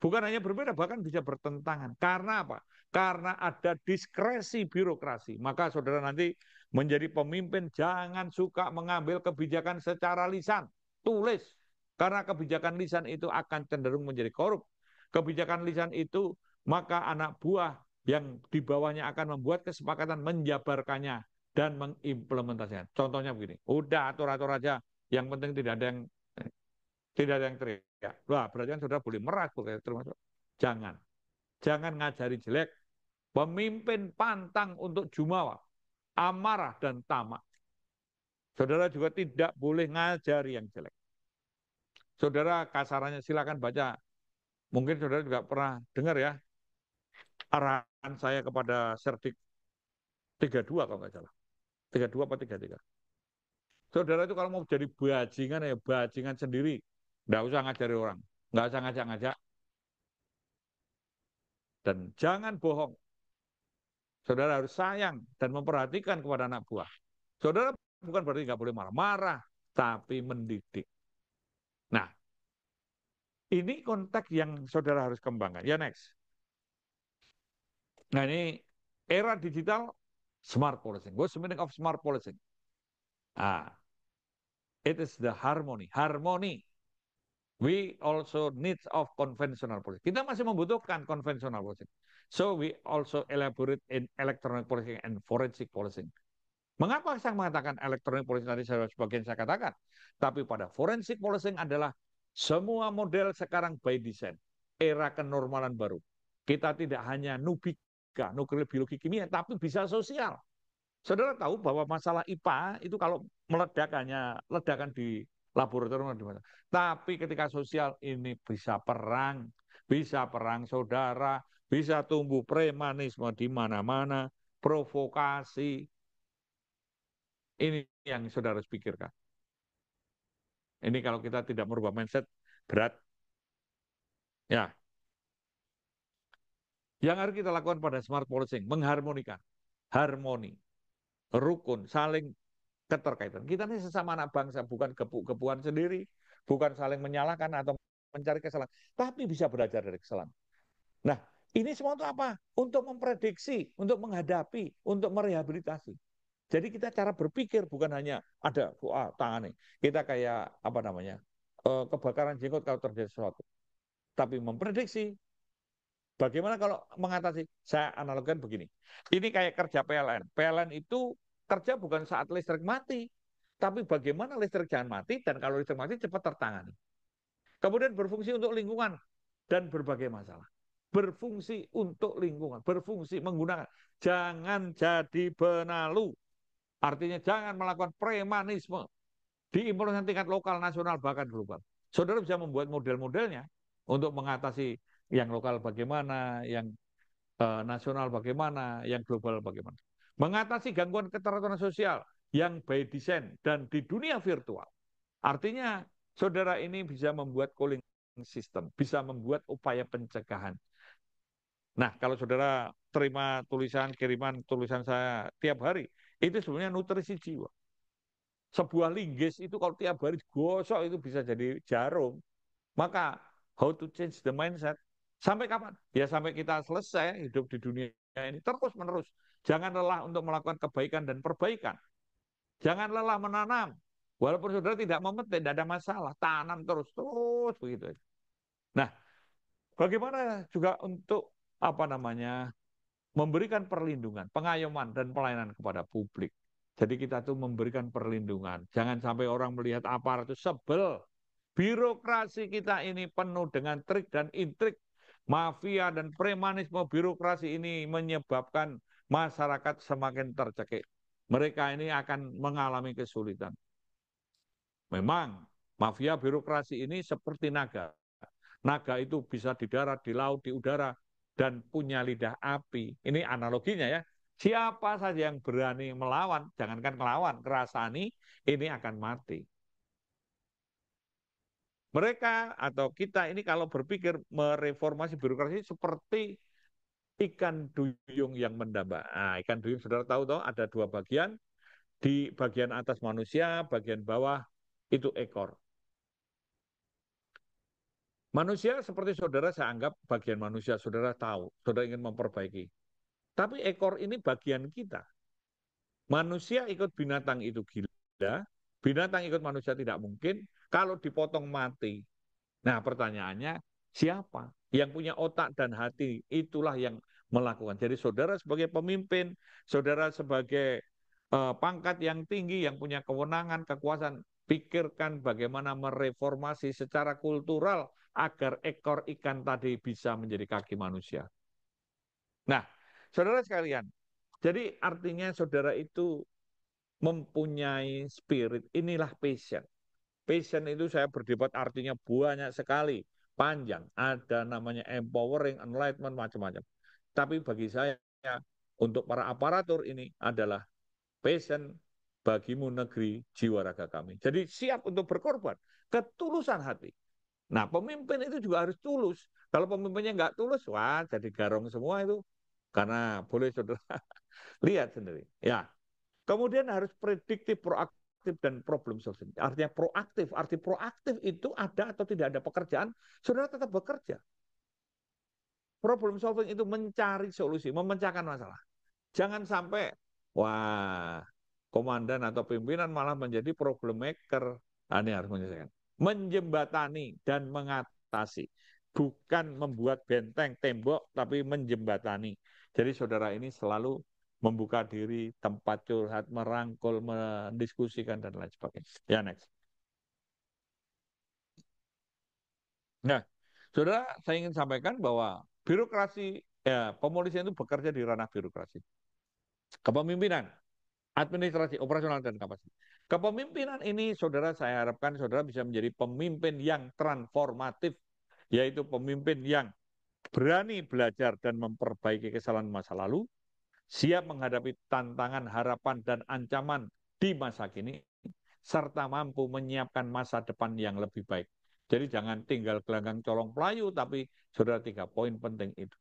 Bukan hanya berbeda, bahkan bisa bertentangan. Karena apa? Karena ada diskresi birokrasi. Maka saudara nanti menjadi pemimpin jangan suka mengambil kebijakan secara lisan, tulis. Karena kebijakan lisan itu akan cenderung menjadi korup. Kebijakan lisan itu maka anak buah yang di bawahnya akan membuat kesepakatan menjabarkannya dan mengimplementasinya. Contohnya begini, udah atur-atur aja, yang penting tidak ada yang teriak. Wah, berarti kan saudara boleh merah, termasuk. Jangan ngajari jelek. Pemimpin pantang untuk jumawa, amarah dan tamak. Saudara juga tidak boleh ngajari yang jelek. Saudara kasarannya silakan baca. Mungkin saudara juga pernah dengar ya, arahan saya kepada Serdik 32 kalau nggak salah. 32 apa 33. Saudara itu kalau mau jadi bajingan ya bajingan sendiri. Nggak usah ngajari orang. Nggak usah ngajak-ngajak. Dan jangan bohong. Saudara harus sayang dan memperhatikan kepada anak buah. Saudara bukan berarti nggak boleh marah-marah, tapi mendidik. Nah, ini konteks yang saudara harus kembangkan. Ya, next. Nah, ini era digital, smart policing. What's the meaning of smart policing? It is the harmony. Harmony. We also need of conventional policing. Kita masih membutuhkan conventional policing. So we also elaborate in electronic policing and forensic policing. Mengapa saya mengatakan electronic policing tadi sebagian saya katakan, tapi pada forensic policing adalah semua model sekarang by design, era kenormalan baru. Kita tidak hanya nubika, nuklir biologi kimia, tapi bisa sosial. Saudara tahu bahwa masalah IPA itu kalau meledakannya, ledakan di laboratorium di mana. Tapi ketika sosial ini bisa perang saudara, bisa tumbuh premanisme di mana-mana, provokasi. Ini yang saudara harus pikirkan. Ini kalau kita tidak merubah mindset, berat. Ya. Yang harus kita lakukan pada smart policing, mengharmonikan. Harmoni, rukun, saling keterkaitan. Kita ini sesama anak bangsa, bukan gepu-gepuan sendiri, bukan saling menyalahkan atau mencari kesalahan, tapi bisa belajar dari kesalahan. Nah, ini semua untuk apa? Untuk memprediksi, untuk menghadapi, untuk merehabilitasi. Jadi kita cara berpikir bukan hanya ada tangan nih. Kita kayak apa namanya kebakaran jenggot kalau terjadi sesuatu, tapi memprediksi. Bagaimana kalau mengatasi? Saya analogikan begini. Ini kayak kerja PLN. PLN itu kerja bukan saat listrik mati, Tapi bagaimana listrik jangan mati, dan kalau listrik mati cepat tertangani. Kemudian berfungsi untuk lingkungan dan berbagai masalah. Berfungsi untuk lingkungan, berfungsi menggunakan. Jangan jadi benalu. Artinya jangan melakukan premanisme. Diimplementasikan tingkat lokal, nasional, bahkan global. Saudara bisa membuat model-modelnya untuk mengatasi yang lokal bagaimana, yang nasional bagaimana, yang global bagaimana. Mengatasi gangguan keteraturan sosial yang by design dan di dunia virtual. Artinya saudara ini bisa membuat cooling system, bisa membuat upaya pencegahan. Nah, kalau saudara terima kiriman tulisan saya tiap hari, itu sebenarnya nutrisi jiwa. Sebuah linggis itu kalau tiap hari digosok itu bisa jadi jarum. Maka how to change the mindset? Sampai kapan? Ya sampai kita selesai hidup di dunia ini terus menerus. Jangan lelah untuk melakukan kebaikan dan perbaikan. Jangan lelah menanam. Walaupun saudara tidak memetik, tidak ada masalah. Tanam terus begitu. Nah, bagaimana juga untuk memberikan perlindungan, pengayoman, dan pelayanan kepada publik. Jadi kita tuh memberikan perlindungan. Jangan sampai orang melihat aparat itu sebel. Birokrasi kita ini penuh dengan trik dan intrik. Mafia dan premanisme birokrasi ini menyebabkan masyarakat semakin tercekik. Mereka ini akan mengalami kesulitan. Memang mafia birokrasi ini seperti naga. Naga itu bisa di darat, di laut, di udara, dan punya lidah api. Ini analoginya ya. Siapa saja yang berani melawan, jangankan melawan, kerasani, ini akan mati. Mereka atau kita ini kalau berpikir mereformasi birokrasi seperti ikan duyung yang mendamba. Nah, ikan duyung saudara tahu toh ada dua bagian. Di bagian atas manusia, bagian bawah itu ekor. Manusia seperti saudara saya anggap bagian manusia, saudara tahu, saudara ingin memperbaiki. Tapi ekor ini bagian kita. Manusia ikut binatang itu gila, binatang ikut manusia tidak mungkin, kalau dipotong mati. Nah pertanyaannya, siapa yang punya otak dan hati? Itulah yang melakukan. Jadi saudara sebagai pemimpin, saudara sebagai pangkat yang tinggi, yang punya kewenangan, kekuasaan, pikirkan bagaimana mereformasi secara kultural agar ekor ikan tadi bisa menjadi kaki manusia. Nah, saudara sekalian, jadi artinya saudara itu mempunyai spirit, inilah passion. Passion itu saya berdebat artinya banyak sekali, panjang, ada namanya empowering, enlightenment, macam-macam. Tapi bagi saya, untuk para aparatur ini adalah passion bagimu negeri, jiwa raga kami. Jadi siap untuk berkorban, ketulusan hati. Nah, pemimpin itu juga harus tulus. Kalau pemimpinnya nggak tulus, wah jadi garong semua itu. Karena boleh saudara lihat sendiri. Ya. Kemudian harus prediktif, proaktif, dan problem solving. Artinya proaktif. Arti proaktif itu ada atau tidak ada pekerjaan, saudara tetap bekerja. Problem solving itu mencari solusi, memecahkan masalah. Jangan sampai, wah, komandan atau pimpinan malah menjadi problem maker. Nah, ini harus menyelesaikan. Menjembatani dan mengatasi. Bukan membuat benteng, tembok, tapi menjembatani. Jadi saudara ini selalu membuka diri, tempat curhat, merangkul, mendiskusikan, dan lain sebagainya. Ya, next. Nah, saudara, saya ingin sampaikan bahwa birokrasi, pemolisian itu bekerja di ranah birokrasi. Kepemimpinan, administrasi, operasional, dan kapasitas. Kepemimpinan ini, saudara, saya harapkan saudara bisa menjadi pemimpin yang transformatif, yaitu pemimpin yang berani belajar dan memperbaiki kesalahan masa lalu, siap menghadapi tantangan, harapan, dan ancaman di masa kini, serta mampu menyiapkan masa depan yang lebih baik. Jadi jangan tinggal gelanggang colong pelayu, tapi saudara 3 poin penting itu.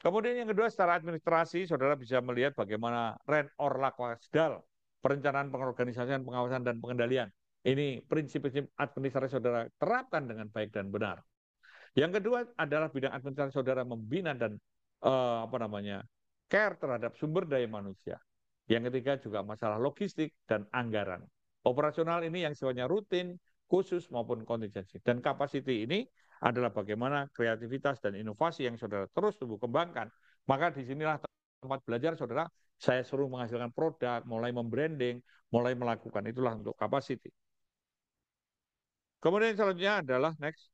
Kemudian yang kedua, secara administrasi, saudara bisa melihat bagaimana Ren Orlakwasdal, perencanaan pengorganisasian, pengawasan, dan pengendalian. Ini prinsip-prinsip administrasi saudara terapkan dengan baik dan benar. Yang kedua adalah bidang administrasi saudara membina dan care terhadap sumber daya manusia. Yang ketiga juga masalah logistik dan anggaran. Operasional ini yang sifatnya rutin, khusus maupun kontingensi. Dan capacity ini adalah bagaimana kreativitas dan inovasi yang saudara terus tumbuh kembangkan. Maka disinilah tempat belajar saudara Saya suruh menghasilkan produk, mulai membranding, mulai melakukan. Itulah untuk capacity. Kemudian selanjutnya adalah next,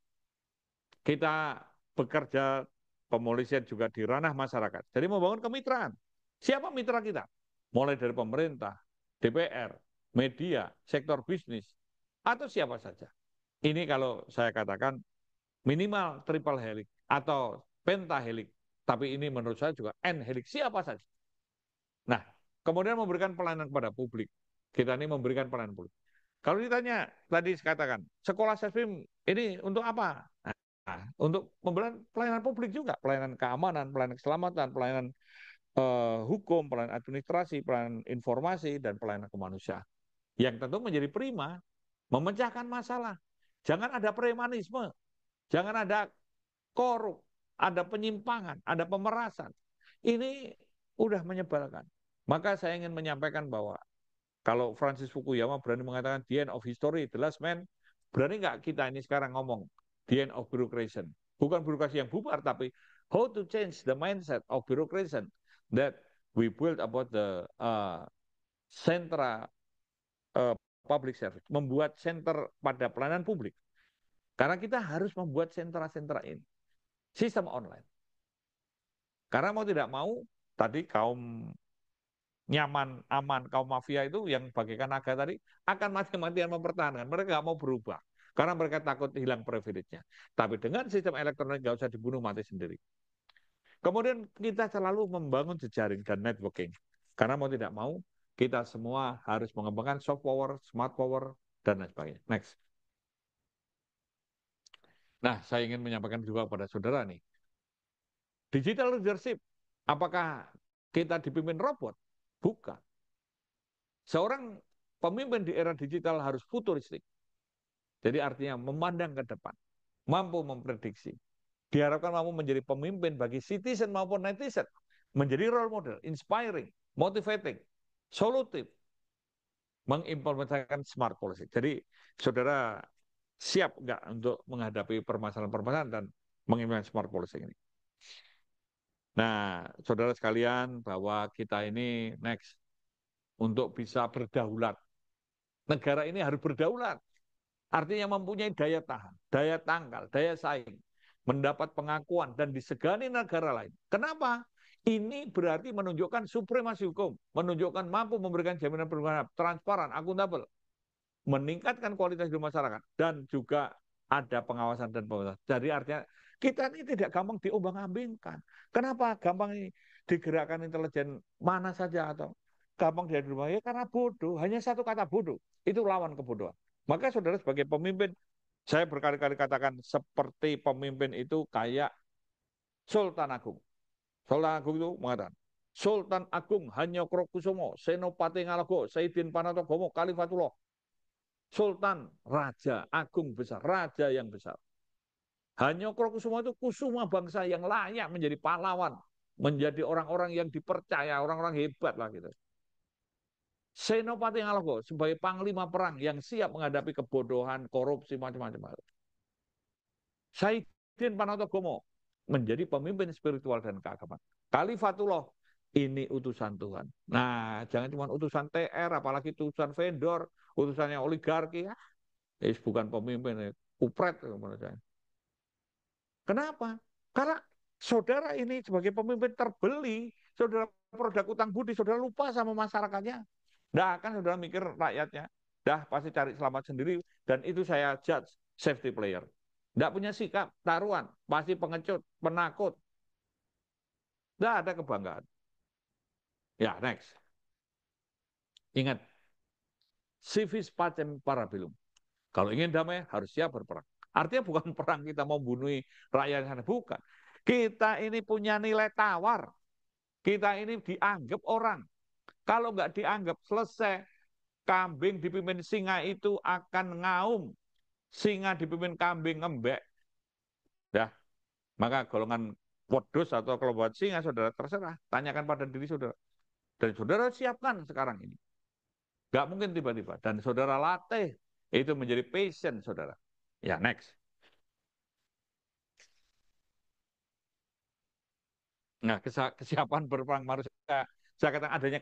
kita bekerja pemolisian juga di ranah masyarakat. Jadi membangun kemitraan. Siapa mitra kita? Mulai dari pemerintah, DPR, media, sektor bisnis, atau siapa saja. Ini kalau saya katakan minimal triple helix atau pentahelix. Tapi ini menurut saya juga N-helix, siapa saja. Nah, kemudian memberikan pelayanan kepada publik. Kita ini memberikan pelayanan publik. Kalau ditanya, tadi saya katakan, sekolah SESBIM ini untuk apa? Nah, untuk memberikan pelayanan publik juga, pelayanan keamanan, pelayanan keselamatan, pelayanan hukum, pelayanan administrasi, pelayanan informasi, dan pelayanan kemanusiaan. Yang tentu menjadi prima, memecahkan masalah. Jangan ada premanisme, jangan ada korup, ada penyimpangan, ada pemerasan. Ini udah menyebalkan. Maka saya ingin menyampaikan bahwa kalau Francis Fukuyama berani mengatakan the end of history, the last man, berani nggak kita ini sekarang ngomong the end of bureaucracy? Bukan birokrasi yang bubar, tapi how to change the mindset of bureaucracy that we build about the sentra public service, membuat center pada pelayanan publik. Karena kita harus membuat sentra-sentra ini, sistem online. Karena mau tidak mau, tadi kaum nyaman, aman, kaum mafia itu yang bagaikan naga tadi akan mati-matian mempertahankan. Mereka nggak mau berubah karena mereka takut hilang privilege-nya. Tapi dengan sistem elektronik nggak usah dibunuh mati sendiri. Kemudian kita selalu membangun jejaring dan networking. Karena mau tidak mau kita semua harus mengembangkan soft power, smart power, dan lain sebagainya. Next. Nah, saya ingin menyampaikan juga kepada saudara nih. Digital leadership, apakah kita dipimpin robot? Bukan. Seorang pemimpin di era digital harus futuristik. Jadi artinya memandang ke depan, mampu memprediksi. Diharapkan mampu menjadi pemimpin bagi citizen maupun netizen, menjadi role model, inspiring, motivating, solutif, mengimplementasikan smart policy. Jadi saudara siap nggak untuk menghadapi permasalahan-permasalahan dan mengimplementasikan smart policy ini? Nah, saudara sekalian, bahwa kita ini next untuk bisa berdaulat. Negara ini harus berdaulat. Artinya mempunyai daya tahan, daya tangkal, daya saing, mendapat pengakuan dan disegani negara lain. Kenapa? Ini berarti menunjukkan supremasi hukum, menunjukkan mampu memberikan jaminan perlindungan transparan, akuntabel, meningkatkan kualitas hidup masyarakat, dan juga ada pengawasan dan pengawasan. Jadi artinya kita ini tidak gampang diombang-ambingkan. Kenapa gampang ini digerakkan intelijen mana saja atau gampang dia di rumah? Ya karena bodoh. Hanya satu kata bodoh. Itu lawan kebodohan. Maka saudara sebagai pemimpin, saya berkali-kali katakan seperti pemimpin itu kayak Sultan Agung. Sultan Agung itu mengatakan, Sultan Agung Hanyokrokusumo, Senopati Ngalago, Saidin Panatogomo, Kalifatullah. Sultan, raja, agung besar, raja yang besar. Hanyokrokusumo itu kusuma bangsa yang layak menjadi pahlawan, menjadi orang-orang yang dipercaya, orang-orang hebat lah gitu. Senopati Ngalago sebagai panglima perang yang siap menghadapi kebodohan, korupsi, macam-macam. Saidin Panatogomo menjadi pemimpin spiritual dan keagamaan. Kalifatullah, ini utusan Tuhan. Nah, jangan cuma utusan TR, apalagi utusan vendor, utusannya oligarki. Bukan pemimpin, kupret menurut saya. Kenapa? Karena saudara ini sebagai pemimpin terbeli, saudara produk utang budi, saudara lupa sama masyarakatnya. Dah kan saudara mikir rakyatnya, dah pasti cari selamat sendiri, dan itu saya judge safety player. Tidak punya sikap, taruhan, pasti pengecut, penakut. Tidak ada kebanggaan. Ya, next. Ingat, civis pacem parabellum. Kalau ingin damai, harus siap berperang. Artinya bukan perang kita mau bunuh rakyat sana, bukan. Kita ini punya nilai tawar. Kita ini dianggap orang. Kalau nggak dianggap, selesai. Kambing dipimpin singa itu akan ngaum. Singa dipimpin kambing ngembek. Ya, maka golongan wedus atau kelompok singa, saudara terserah. Tanyakan pada diri saudara. Dan saudara siapkan sekarang ini. Nggak mungkin tiba-tiba. Dan saudara latih itu menjadi passion saudara. Ya, next. Nah, kesiapan berperang manusia Saya katakan adanya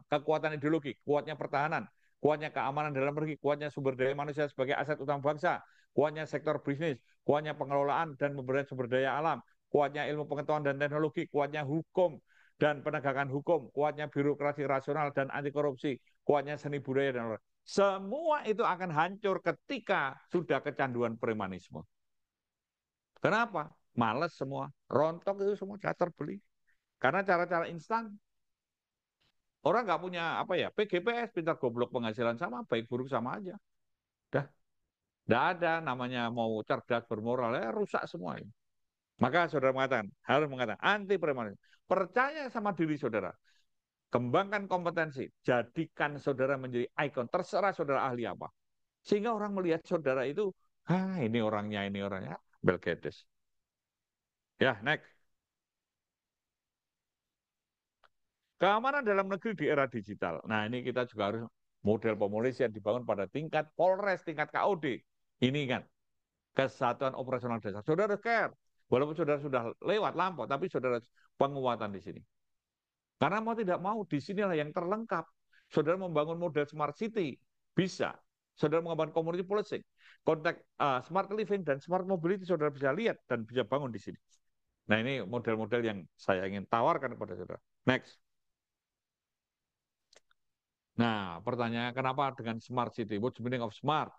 kekuatan ideologi, kuatnya pertahanan, kuatnya keamanan dalam negeri, kuatnya sumber daya manusia sebagai aset utama bangsa, kuatnya sektor bisnis, kuatnya pengelolaan dan pemberdayaan sumber daya alam, kuatnya ilmu pengetahuan dan teknologi, kuatnya hukum dan penegakan hukum, kuatnya birokrasi rasional dan anti korupsi, kuatnya seni budaya dan olahraga. Semua itu akan hancur ketika sudah kecanduan premanisme. Kenapa? Males semua, rontok itu semua terbeli. Karena cara-cara instan. Orang nggak punya apa ya, PGPS, pintar goblok penghasilan sama, baik buruk sama aja. Dah, nggak ada namanya mau cerdas bermoral, ya rusak semua ini. Maka saudara mengatakan, harus mengatakan anti premanisme. Percaya sama diri saudara. Kembangkan kompetensi, jadikan saudara menjadi ikon, terserah saudara ahli apa. Sehingga orang melihat saudara itu, ini orangnya, Bill Gates. Ya, next. Keamanan dalam negeri di era digital. Nah, ini kita juga harus model pemolisian dibangun pada tingkat Polres, tingkat KOD. Ini kan, kesatuan operasional desa. Saudara care, walaupun saudara sudah lewat lampau, tapi saudara penguatan di sini. Karena mau tidak mau, di sinilah yang terlengkap. Saudara membangun model smart city, bisa. Saudara mengembangkan community policing, konteks smart living dan smart mobility, saudara bisa lihat dan bisa bangun di sini. Nah, ini model-model yang saya ingin tawarkan kepada saudara. Next. Nah, pertanyaannya kenapa dengan smart city? What's the meaning of smart?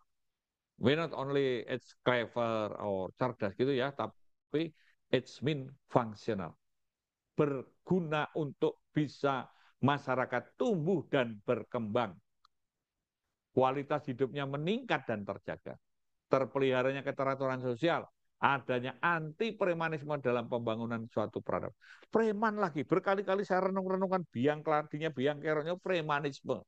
We not only it's clever or cerdas gitu ya, tapi it's mean functional. Berguna untuk bisa masyarakat tumbuh dan berkembang. Kualitas hidupnya meningkat dan terjaga. Terpeliharanya keteraturan sosial, adanya anti premanisme dalam pembangunan suatu peradaban. Preman lagi, berkali-kali saya renung-renungkan biang keladinya, biang keroknya premanisme.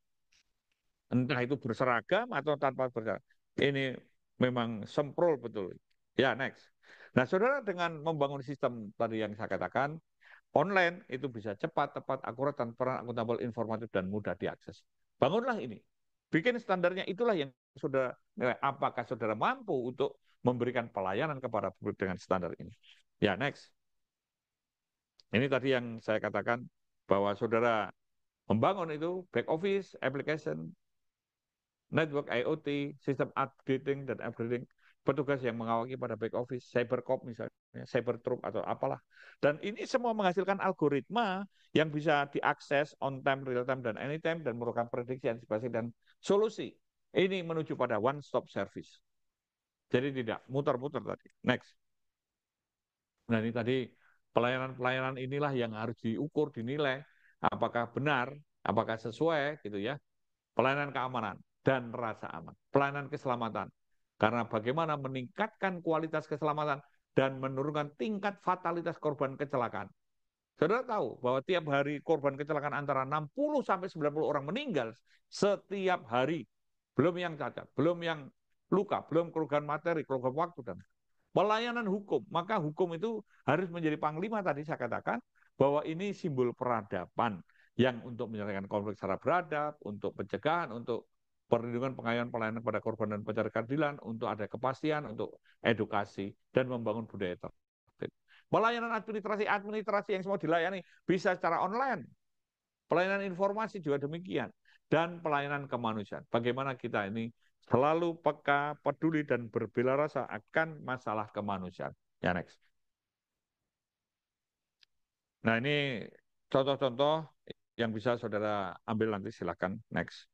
Entah itu berseragam atau tanpa berseragam. Ini memang semprol betul. Ya, next. Nah, saudara dengan membangun sistem tadi yang saya katakan, online itu bisa cepat, tepat, akurat, transparan, akuntabel, informatif, dan mudah diakses. Bangunlah ini. Bikin standarnya, itulah yang saudara nilai. Apakah saudara mampu untuk memberikan pelayanan kepada publik dengan standar ini? Ya, next. Ini tadi yang saya katakan bahwa saudara membangun itu back office, application, network IoT, sistem updating dan upgrading, petugas yang mengawaki pada back office, cybercop misalnya, cybertroop atau apalah. Dan ini semua menghasilkan algoritma yang bisa diakses on time, real time, dan anytime, dan merupakan prediksi, antisipasi, dan solusi. Ini menuju pada one stop service. Jadi tidak muter-muter tadi. Next. Nah, ini tadi pelayanan-pelayanan inilah yang harus diukur, dinilai, apakah benar, apakah sesuai gitu ya. Pelayanan keamanan dan rasa aman, pelayanan keselamatan. Karena bagaimana meningkatkan kualitas keselamatan dan menurunkan tingkat fatalitas korban kecelakaan. Saudara tahu bahwa tiap hari korban kecelakaan antara 60 sampai 90 orang meninggal setiap hari. Belum yang cacat, belum yang luka, belum kerugian materi, kerugian waktu dan pelayanan hukum. Maka hukum itu harus menjadi panglima tadi saya katakan bahwa ini simbol peradaban yang untuk menyelesaikan konflik secara beradab, untuk pencegahan, untuk perlindungan, pengayoman, pelayanan kepada korban dan pencari keadilan, untuk ada kepastian, untuk edukasi, dan membangun budaya tertib. Pelayanan administrasi yang semua dilayani bisa secara online. Pelayanan informasi juga demikian. Dan pelayanan kemanusiaan. Bagaimana kita ini selalu peka, peduli, dan berbela rasa akan masalah kemanusiaan. Ya, next. Nah, ini contoh-contoh yang bisa saudara ambil nanti, silakan. Next.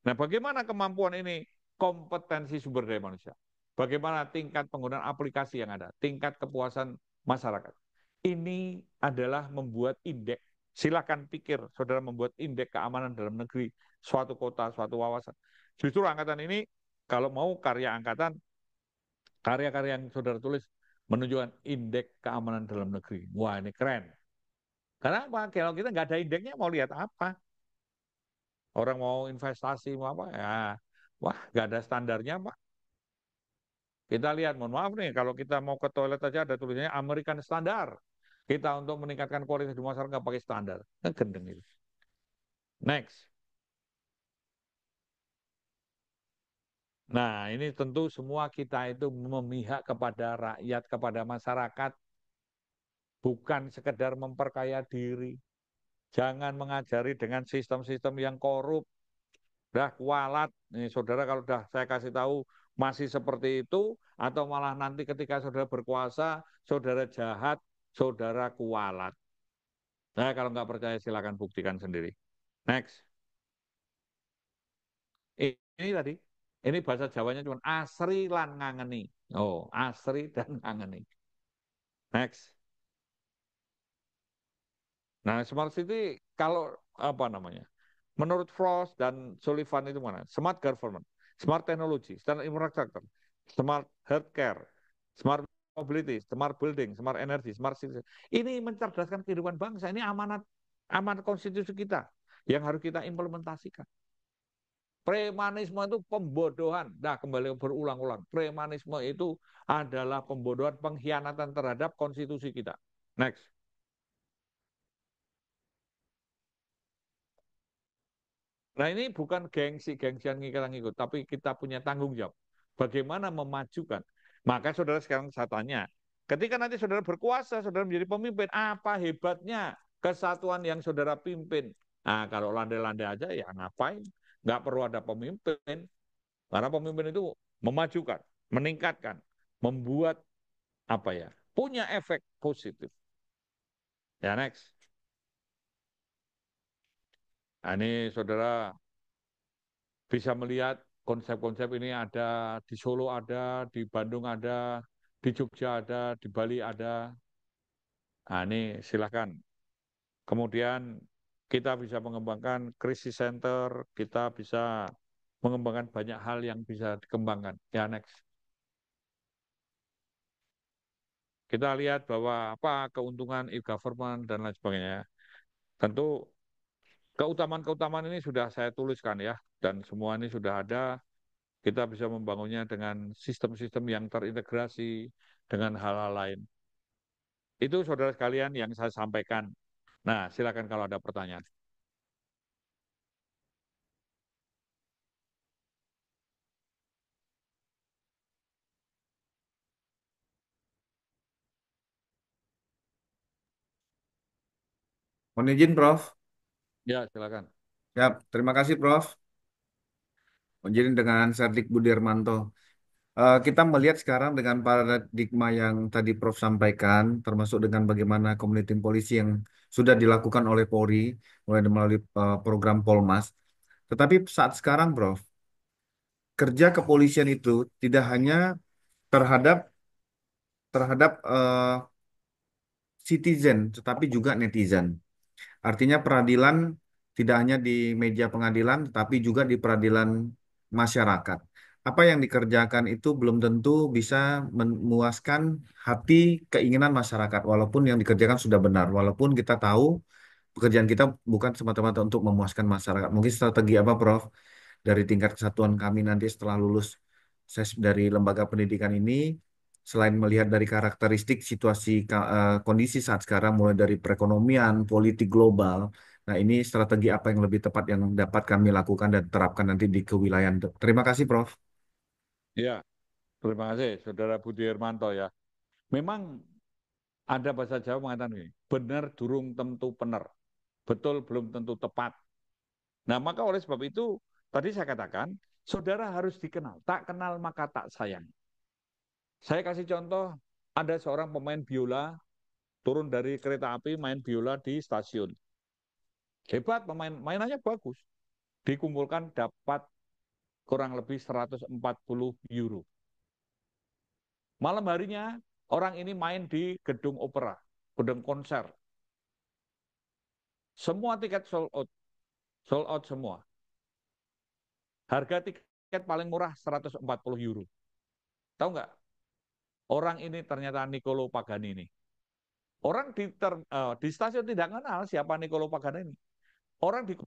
Nah, bagaimana kemampuan ini? Kompetensi sumber daya manusia. Bagaimana tingkat penggunaan aplikasi yang ada, tingkat kepuasan masyarakat. Ini adalah membuat indeks. Silakan pikir, saudara membuat indeks keamanan dalam negeri, suatu kota, suatu wawasan. Justru angkatan ini, kalau mau karya angkatan, karya-karya yang saudara tulis, menunjukkan indeks keamanan dalam negeri. Wah, ini keren. Karena apa? Kalau kita nggak ada indeksnya, mau lihat apa? Orang mau investasi, mau apa? Ya, wah, nggak ada standarnya, Pak. Kita lihat, mohon maaf nih, kalau kita mau ke toilet aja ada tulisannya American Standard. Kita untuk meningkatkan kualitas di masyarakat nggak pakai standar. Kan gendeng itu. Next. Nah, ini tentu semua kita itu memihak kepada rakyat, kepada masyarakat. Bukan sekedar memperkaya diri. Jangan mengajari dengan sistem-sistem yang korup. Dah kualat. Nih, saudara kalau dah saya kasih tahu masih seperti itu, atau malah nanti ketika saudara berkuasa, saudara jahat, saudara kualat. Nah, kalau nggak percaya silakan buktikan sendiri. Next. Ini tadi, ini bahasa Jawanya cuma asri lan ngangeni. Oh, asri dan ngangeni. Next. Nah, smart city kalau apa namanya? Menurut Frost dan Sullivan itu mana? Smart government, smart technology, smart infrastructure, smart healthcare, smart mobility, smart building, smart energy, smart city. Ini mencerdaskan kehidupan bangsa. Ini amanat amanat konstitusi kita yang harus kita implementasikan. Premanisme itu pembodohan. Nah, kembali berulang-ulang. Premanisme itu adalah pembodohan, pengkhianatan terhadap konstitusi kita. Next. Nah, ini bukan gengsi-gengsian ngikut-ngikut, tapi kita punya tanggung jawab. Bagaimana memajukan? Maka saudara sekarang saya tanya, ketika nanti saudara berkuasa, saudara menjadi pemimpin, apa hebatnya kesatuan yang saudara pimpin? Nah, kalau landai-landai aja ya ngapain? Nggak perlu ada pemimpin. Karena pemimpin itu memajukan, meningkatkan, membuat apa ya? Punya efek positif. Ya, next. Nah, ini saudara bisa melihat konsep-konsep ini ada di Solo, ada di Bandung, ada di Jogja, ada di Bali, ada. Nah, ini silakan. Kemudian kita bisa mengembangkan krisis center, kita bisa mengembangkan banyak hal yang bisa dikembangkan. Ya, next. Kita lihat bahwa apa keuntungan e-government dan lain sebagainya. Tentu keutamaan-keutamaan ini sudah saya tuliskan ya, dan semua ini sudah ada. Kita bisa membangunnya dengan sistem-sistem yang terintegrasi dengan hal-hal lain. Itu saudara sekalian yang saya sampaikan. Nah, silakan kalau ada pertanyaan. Mohon izin, Prof. Ya, silakan. Siap. Terima kasih, Prof. Mohon izin dengan Serdik Budiarmanto. Kita melihat sekarang dengan paradigma yang tadi Prof sampaikan, termasuk dengan bagaimana community polisi yang sudah dilakukan oleh Polri, mulai melalui program Polmas. Tetapi saat sekarang, Prof, kerja kepolisian itu tidak hanya terhadap terhadap citizen, tetapi juga netizen. Artinya peradilan tidak hanya di meja pengadilan, tetapi juga di peradilan masyarakat. Apa yang dikerjakan itu belum tentu bisa memuaskan hati keinginan masyarakat, walaupun yang dikerjakan sudah benar. Walaupun kita tahu pekerjaan kita bukan semata-mata untuk memuaskan masyarakat. Mungkin strategi apa, Prof, dari tingkat kesatuan kami nanti setelah lulus dari lembaga pendidikan ini, selain melihat dari karakteristik situasi kondisi saat sekarang, mulai dari perekonomian, politik global, nah ini strategi apa yang lebih tepat yang dapat kami lakukan dan terapkan nanti di kewilayahan. Terima kasih, Prof. Ya, terima kasih, Saudara Budi Hermanto ya. Memang ada bahasa Jawa mengatakan ini, benar durung tentu benar, betul belum tentu tepat. Nah, maka oleh sebab itu, tadi saya katakan, saudara harus dikenal. Tak kenal maka tak sayang. Saya kasih contoh, ada seorang pemain biola turun dari kereta api main biola di stasiun. Hebat, mainannya bagus. Dikumpulkan dapat kurang lebih 140 euro. Malam harinya orang ini main di gedung opera, gedung konser. Semua tiket sold out semua. Harga tiket paling murah 140 euro. Tahu nggak? Orang ini ternyata Niccolo Paganini. Orang di stasiun tidak kenal siapa Niccolo Paganini. Orang di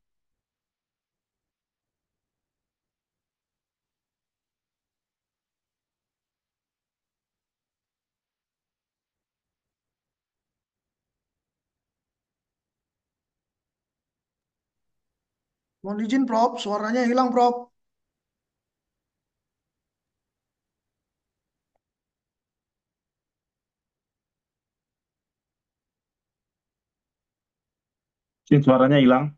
Mohon izin, Prof. Suaranya hilang, Prof. Suaranya hilang.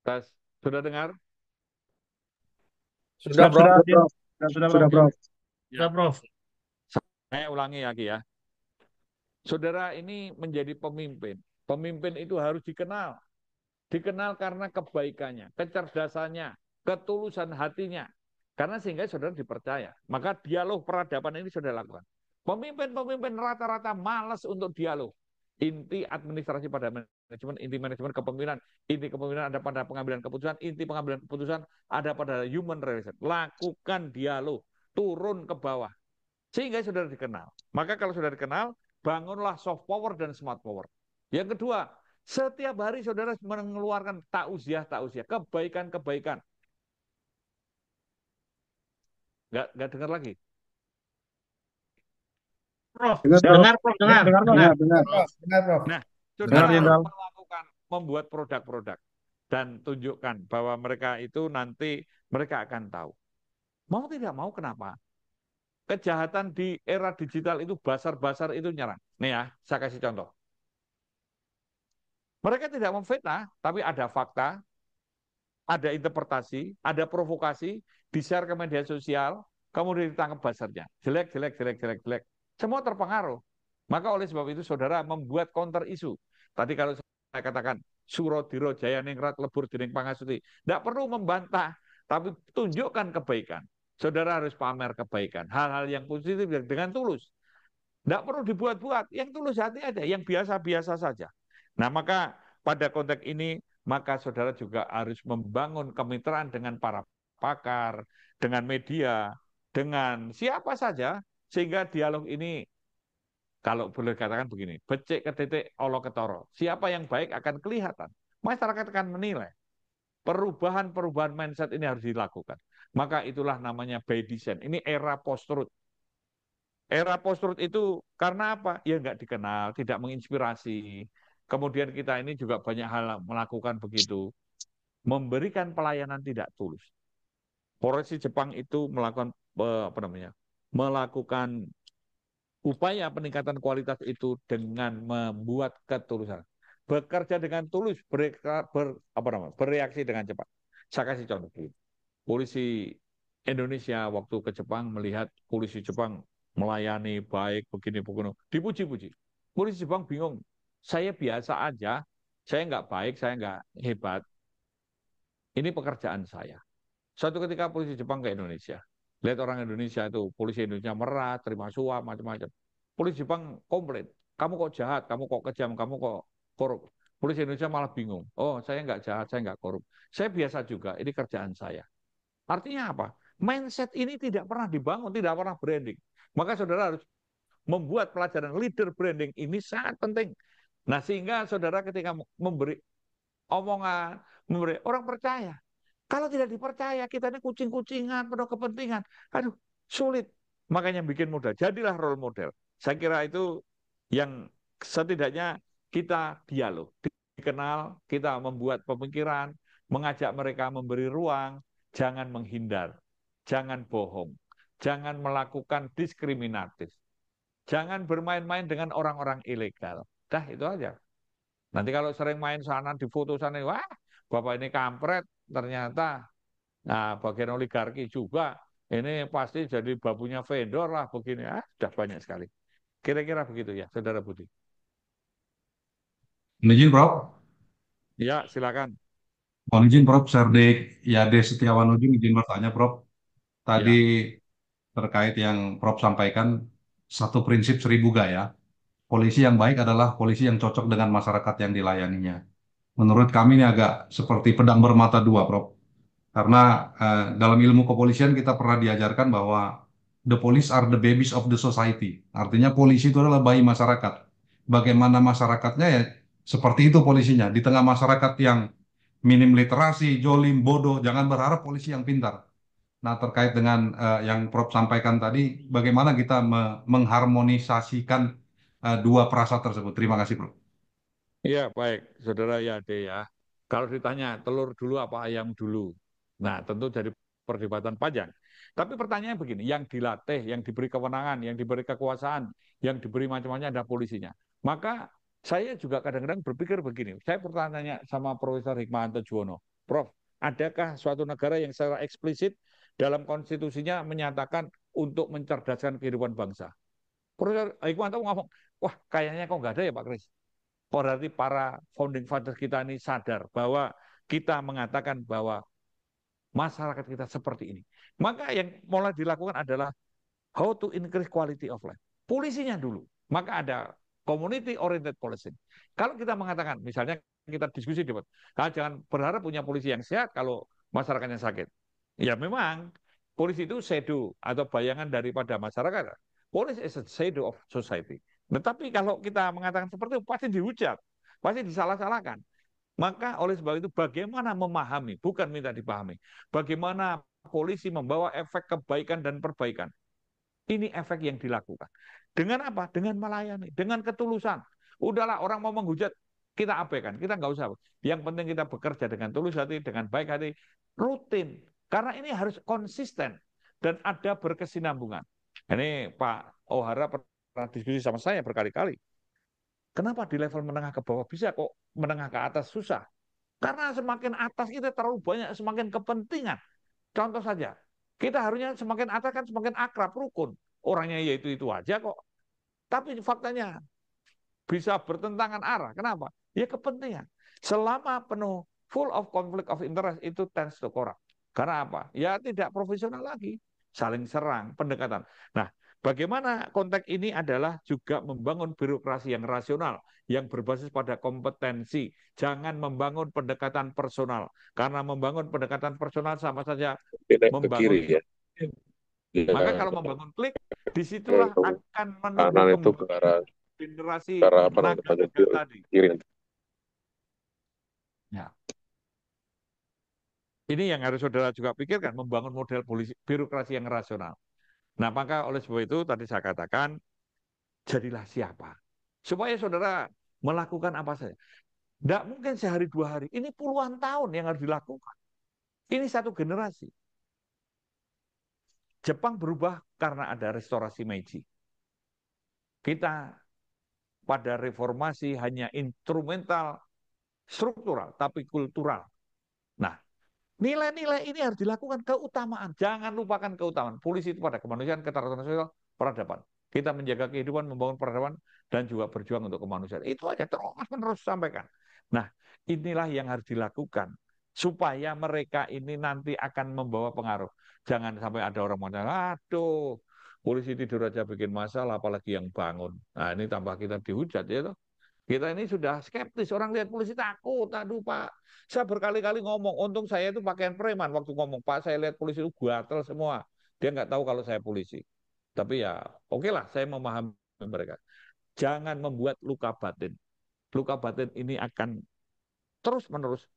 Tes, sudah dengar? Sudah, Prof. Sudah, Prof. Sudah, Sudah, Prof. Prof. Ya, Sudah, Prof. saya ulangi lagi ya. Saudara ini menjadi pemimpin. Pemimpin itu harus dikenal. Dikenal karena kebaikannya, kecerdasannya, ketulusan hatinya. Karena sehingga saudara dipercaya. Maka dialog peradaban ini saudara lakukan. Pemimpin-pemimpin rata-rata malas untuk dialog. Inti administrasi pada manajemen, inti manajemen kepemimpinan, inti kepemimpinan ada pada pengambilan keputusan, inti pengambilan keputusan ada pada human relation. Lakukan dialog, turun ke bawah. Sehingga saudara dikenal. Maka kalau saudara dikenal, bangunlah soft power dan smart power. Yang kedua, setiap hari saudara mengeluarkan tausiah, kebaikan-kebaikan. Nggak dengar lagi. Prof, Dengar, Prof. dengar, Prof, dengar. Dengar, Dengar. dengar. Dengar, Prof. Dengar, Prof. Nah, Dengar, saudara Jenderal. harus melakukan, membuat produk-produk. Dan tunjukkan bahwa mereka itu nanti mereka akan tahu. Mau tidak mau kenapa? Kejahatan di era digital itu basar-basar itu nyerang. Nih ya, saya kasih contoh. Mereka tidak memfitnah, tapi ada fakta, ada interpretasi, ada provokasi, di-share ke media sosial, kemudian ditangkap basarnya. Jelek, jelek, jelek, jelek, jelek. Semua terpengaruh. Maka oleh sebab itu saudara membuat counter isu. Tadi kalau saya katakan, Surodiro Jaya Ningrat lebur dening pangasuti. Tidak perlu membantah, tapi tunjukkan kebaikan. Saudara harus pamer kebaikan. Hal-hal yang positif dengan tulus. Tidak perlu dibuat-buat. Yang tulus hati aja, yang biasa-biasa saja. Nah, maka pada konteks ini, maka saudara juga harus membangun kemitraan dengan para pakar, dengan media, dengan siapa saja, sehingga dialog ini, kalau boleh katakan begini, becek ke titik, olo ketoro. Siapa yang baik akan kelihatan. Masyarakat akan menilai. Perubahan-perubahan mindset ini harus dilakukan. Maka itulah namanya by design. Ini era post-truth. Era post-truth itu karena apa? Ya nggak dikenal, tidak menginspirasi. Kemudian kita ini juga banyak hal melakukan begitu. Memberikan pelayanan tidak tulus. Polisi Jepang itu melakukan apa namanya? Melakukan upaya peningkatan kualitas itu dengan membuat ketulusan. Bekerja dengan tulus, bereaksi dengan cepat. Saya kasih contoh. Polisi Indonesia waktu ke Jepang melihat polisi Jepang melayani baik begini, dipuji-puji. Polisi Jepang bingung. Saya biasa aja, saya nggak baik, saya nggak hebat. Ini pekerjaan saya. Suatu ketika polisi Jepang ke Indonesia, lihat orang Indonesia itu, polisi Indonesia merah, terima suap, macam-macam. Polisi Jepang komplain, kamu kok jahat, kamu kok kejam, kamu kok korup. Polisi Indonesia malah bingung. Oh, saya nggak jahat, saya nggak korup. Saya biasa juga, ini kerjaan saya. Artinya apa? Mindset ini tidak pernah dibangun, tidak pernah branding. Maka saudara harus membuat pelajaran leader branding ini sangat penting. Nah, sehingga saudara ketika memberi omongan, memberi orang percaya. Kalau tidak dipercaya, kita ini kucing-kucingan, penuh kepentingan. Aduh, sulit. Makanya bikin mudah. Jadilah role model. Saya kira itu yang setidaknya kita dialog. Dikenal, kita membuat pemikiran, mengajak mereka memberi ruang, jangan menghindar, jangan bohong, jangan melakukan diskriminatif, jangan bermain-main dengan orang-orang ilegal. Dah itu aja. Nanti kalau sering main sana, di foto sana, wah, Bapak ini kampret, ternyata nah, bagian oligarki juga, ini pasti jadi babunya vendor lah begini. Sudah banyak sekali. Kira-kira begitu ya, Saudara Budi. Izin, Prof. Ya, silakan. Mohon izin, Prof. Serdik Yade Setiawanudin izin bertanya, Prof. Tadi Ya. terkait yang Prof sampaikan, satu prinsip 1000 gaya. Polisi yang baik adalah polisi yang cocok dengan masyarakat yang dilayaninya. Menurut kami ini agak seperti pedang bermata dua, Prof. Karena dalam ilmu kepolisian kita pernah diajarkan bahwa the police are the babies of the society. Artinya polisi itu adalah bayi masyarakat. Bagaimana masyarakatnya ya seperti itu polisinya. Di tengah masyarakat yang minim literasi, jolim, bodoh, jangan berharap polisi yang pintar. Nah, terkait dengan yang Prof sampaikan tadi, bagaimana kita mengharmonisasikan dua perasa tersebut? Terima kasih, Prof. Iya, baik, Saudara Yade ya. Kalau ditanya telur dulu apa ayam dulu? Nah, tentu jadi perdebatan panjang. Tapi pertanyaannya begini, yang dilatih, yang diberi kewenangan, yang diberi kekuasaan, yang diberi macam-macam ada polisinya. Maka saya juga kadang-kadang berpikir begini, saya pernah tanya sama Profesor Hikmahanto Juwono, Prof, adakah suatu negara yang secara eksplisit dalam konstitusinya menyatakan untuk mencerdaskan kehidupan bangsa? Profesor Hikmahanto ngomong, wah kayaknya kok nggak ada ya Pak Kris. Berarti para founding fathers kita ini sadar bahwa kita mengatakan bahwa masyarakat kita seperti ini. Maka yang mulai dilakukan adalah how to increase quality of life. Polisinya dulu. Maka ada community oriented policing. Kalau kita mengatakan, misalnya kita diskusi di jangan berharap punya polisi yang sehat kalau masyarakatnya sakit. Ya memang polisi itu shadow atau bayangan daripada masyarakat. Police is a shadow of society. Tetapi kalau kita mengatakan seperti itu pasti dihujat, pasti disalah-salahkan. Maka oleh sebab itu bagaimana memahami, bukan minta dipahami. Bagaimana polisi membawa efek kebaikan dan perbaikan. Ini efek yang dilakukan. Dengan apa? Dengan melayani, dengan ketulusan. Udahlah orang mau menghujat, kita abaikan, kita nggak usah. Yang penting kita bekerja dengan tulus hati, dengan baik hati, rutin. Karena ini harus konsisten dan ada berkesinambungan. Ini Pak Ohara pernah diskusi sama saya berkali-kali. Kenapa di level menengah ke bawah bisa kok menengah ke atas susah? Karena semakin atas kita terlalu banyak semakin kepentingan. Contoh saja, kita harusnya semakin atas kan semakin akrab, rukun. Orangnya ya itu aja kok. Tapi faktanya bisa bertentangan arah. Kenapa? Ya kepentingan. Selama penuh full of conflict of interest itu tends to corrupt. Karena apa? Ya tidak profesional lagi. Saling serang, pendekatan. Nah, bagaimana konteks ini adalah juga membangun birokrasi yang rasional, yang berbasis pada kompetensi. Jangan membangun pendekatan personal. Karena membangun pendekatan personal sama saja Pindah ke membangun kiri ya. maka Ya, kalau membangun klik, disitulah kamu akan kanan menumbuh itu ke kembang arah generasi apa namanya tenaga muda tadi. kiri. Ya. Ini yang harus saudara juga pikirkan, membangun model polisi, birokrasi yang rasional. Nah, maka oleh sebab itu tadi saya katakan, jadilah siapa. Supaya saudara melakukan apa saja. Tidak mungkin sehari dua hari, ini puluhan tahun yang harus dilakukan. Ini satu generasi. Jepang berubah karena ada restorasi Meiji. Kita pada reformasi hanya instrumental, struktural, tapi kultural. Nah, nilai-nilai ini harus dilakukan keutamaan. Jangan lupakan keutamaan. Polisi itu pada kemanusiaan, keteraturan sosial, peradaban. Kita menjaga kehidupan, membangun peradaban, dan juga berjuang untuk kemanusiaan. Itu aja terus-menerus sampaikan. Nah, inilah yang harus dilakukan. Supaya mereka ini nanti akan membawa pengaruh. Jangan sampai ada orang mengatakan, aduh, polisi tidur aja bikin masalah, apalagi yang bangun. Nah, ini tambah kita dihujat ya toh. Kita ini sudah skeptis, orang lihat polisi takut. Aduh Pak, saya berkali-kali ngomong, untung saya itu pakaian preman waktu ngomong, Pak saya lihat polisi itu gatel semua. Dia nggak tahu kalau saya polisi. Tapi ya oke lah, saya memahami mereka. Jangan membuat luka batin. Luka batin ini akan terus-menerus,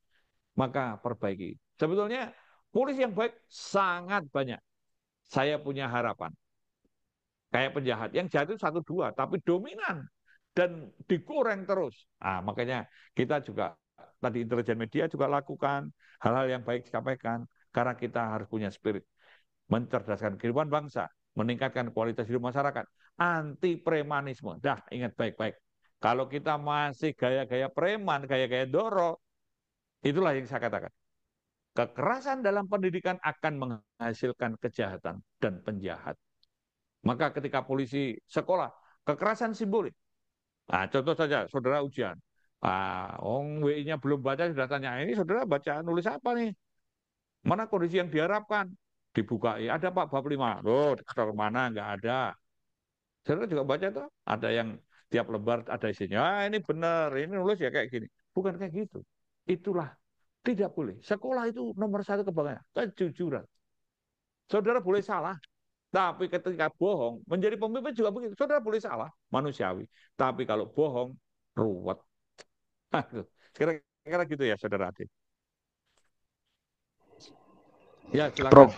maka perbaiki. Sebetulnya polisi yang baik sangat banyak. Saya punya harapan. Kayak penjahat, yang jahat itu satu dua, tapi dominan. Dan digoreng terus. Nah, makanya kita juga tadi intelijen media juga lakukan hal-hal yang baik disampaikan karena kita harus punya spirit mencerdaskan kehidupan bangsa, meningkatkan kualitas hidup masyarakat, anti premanisme. Dah ingat baik-baik. Kalau kita masih gaya-gaya preman, gaya-gaya doro, itulah yang saya katakan. Kekerasan dalam pendidikan akan menghasilkan kejahatan dan penjahat. Maka ketika polisi sekolah, kekerasan simbolik. Nah, contoh saja, saudara ujian. WI-nya belum baca, sudah tanya, ini saudara baca nulis apa nih? Mana kondisi yang diharapkan? Dibuka, ada Pak bab 5. Loh, mana? Nggak ada. Saudara juga baca tuh, ada yang tiap lembar ada isinya. Ini benar, ini nulis ya kayak gini. Bukan kayak gitu. Itulah, tidak boleh. Sekolah itu nomor satu kebanggaan, kejujuran. Saudara boleh salah, tapi ketika bohong, menjadi pemimpin juga begitu. Saudara boleh salah, manusiawi. Tapi kalau bohong, ruwet. Kira-kira gitu ya, saudara Ade. Ya, silakan.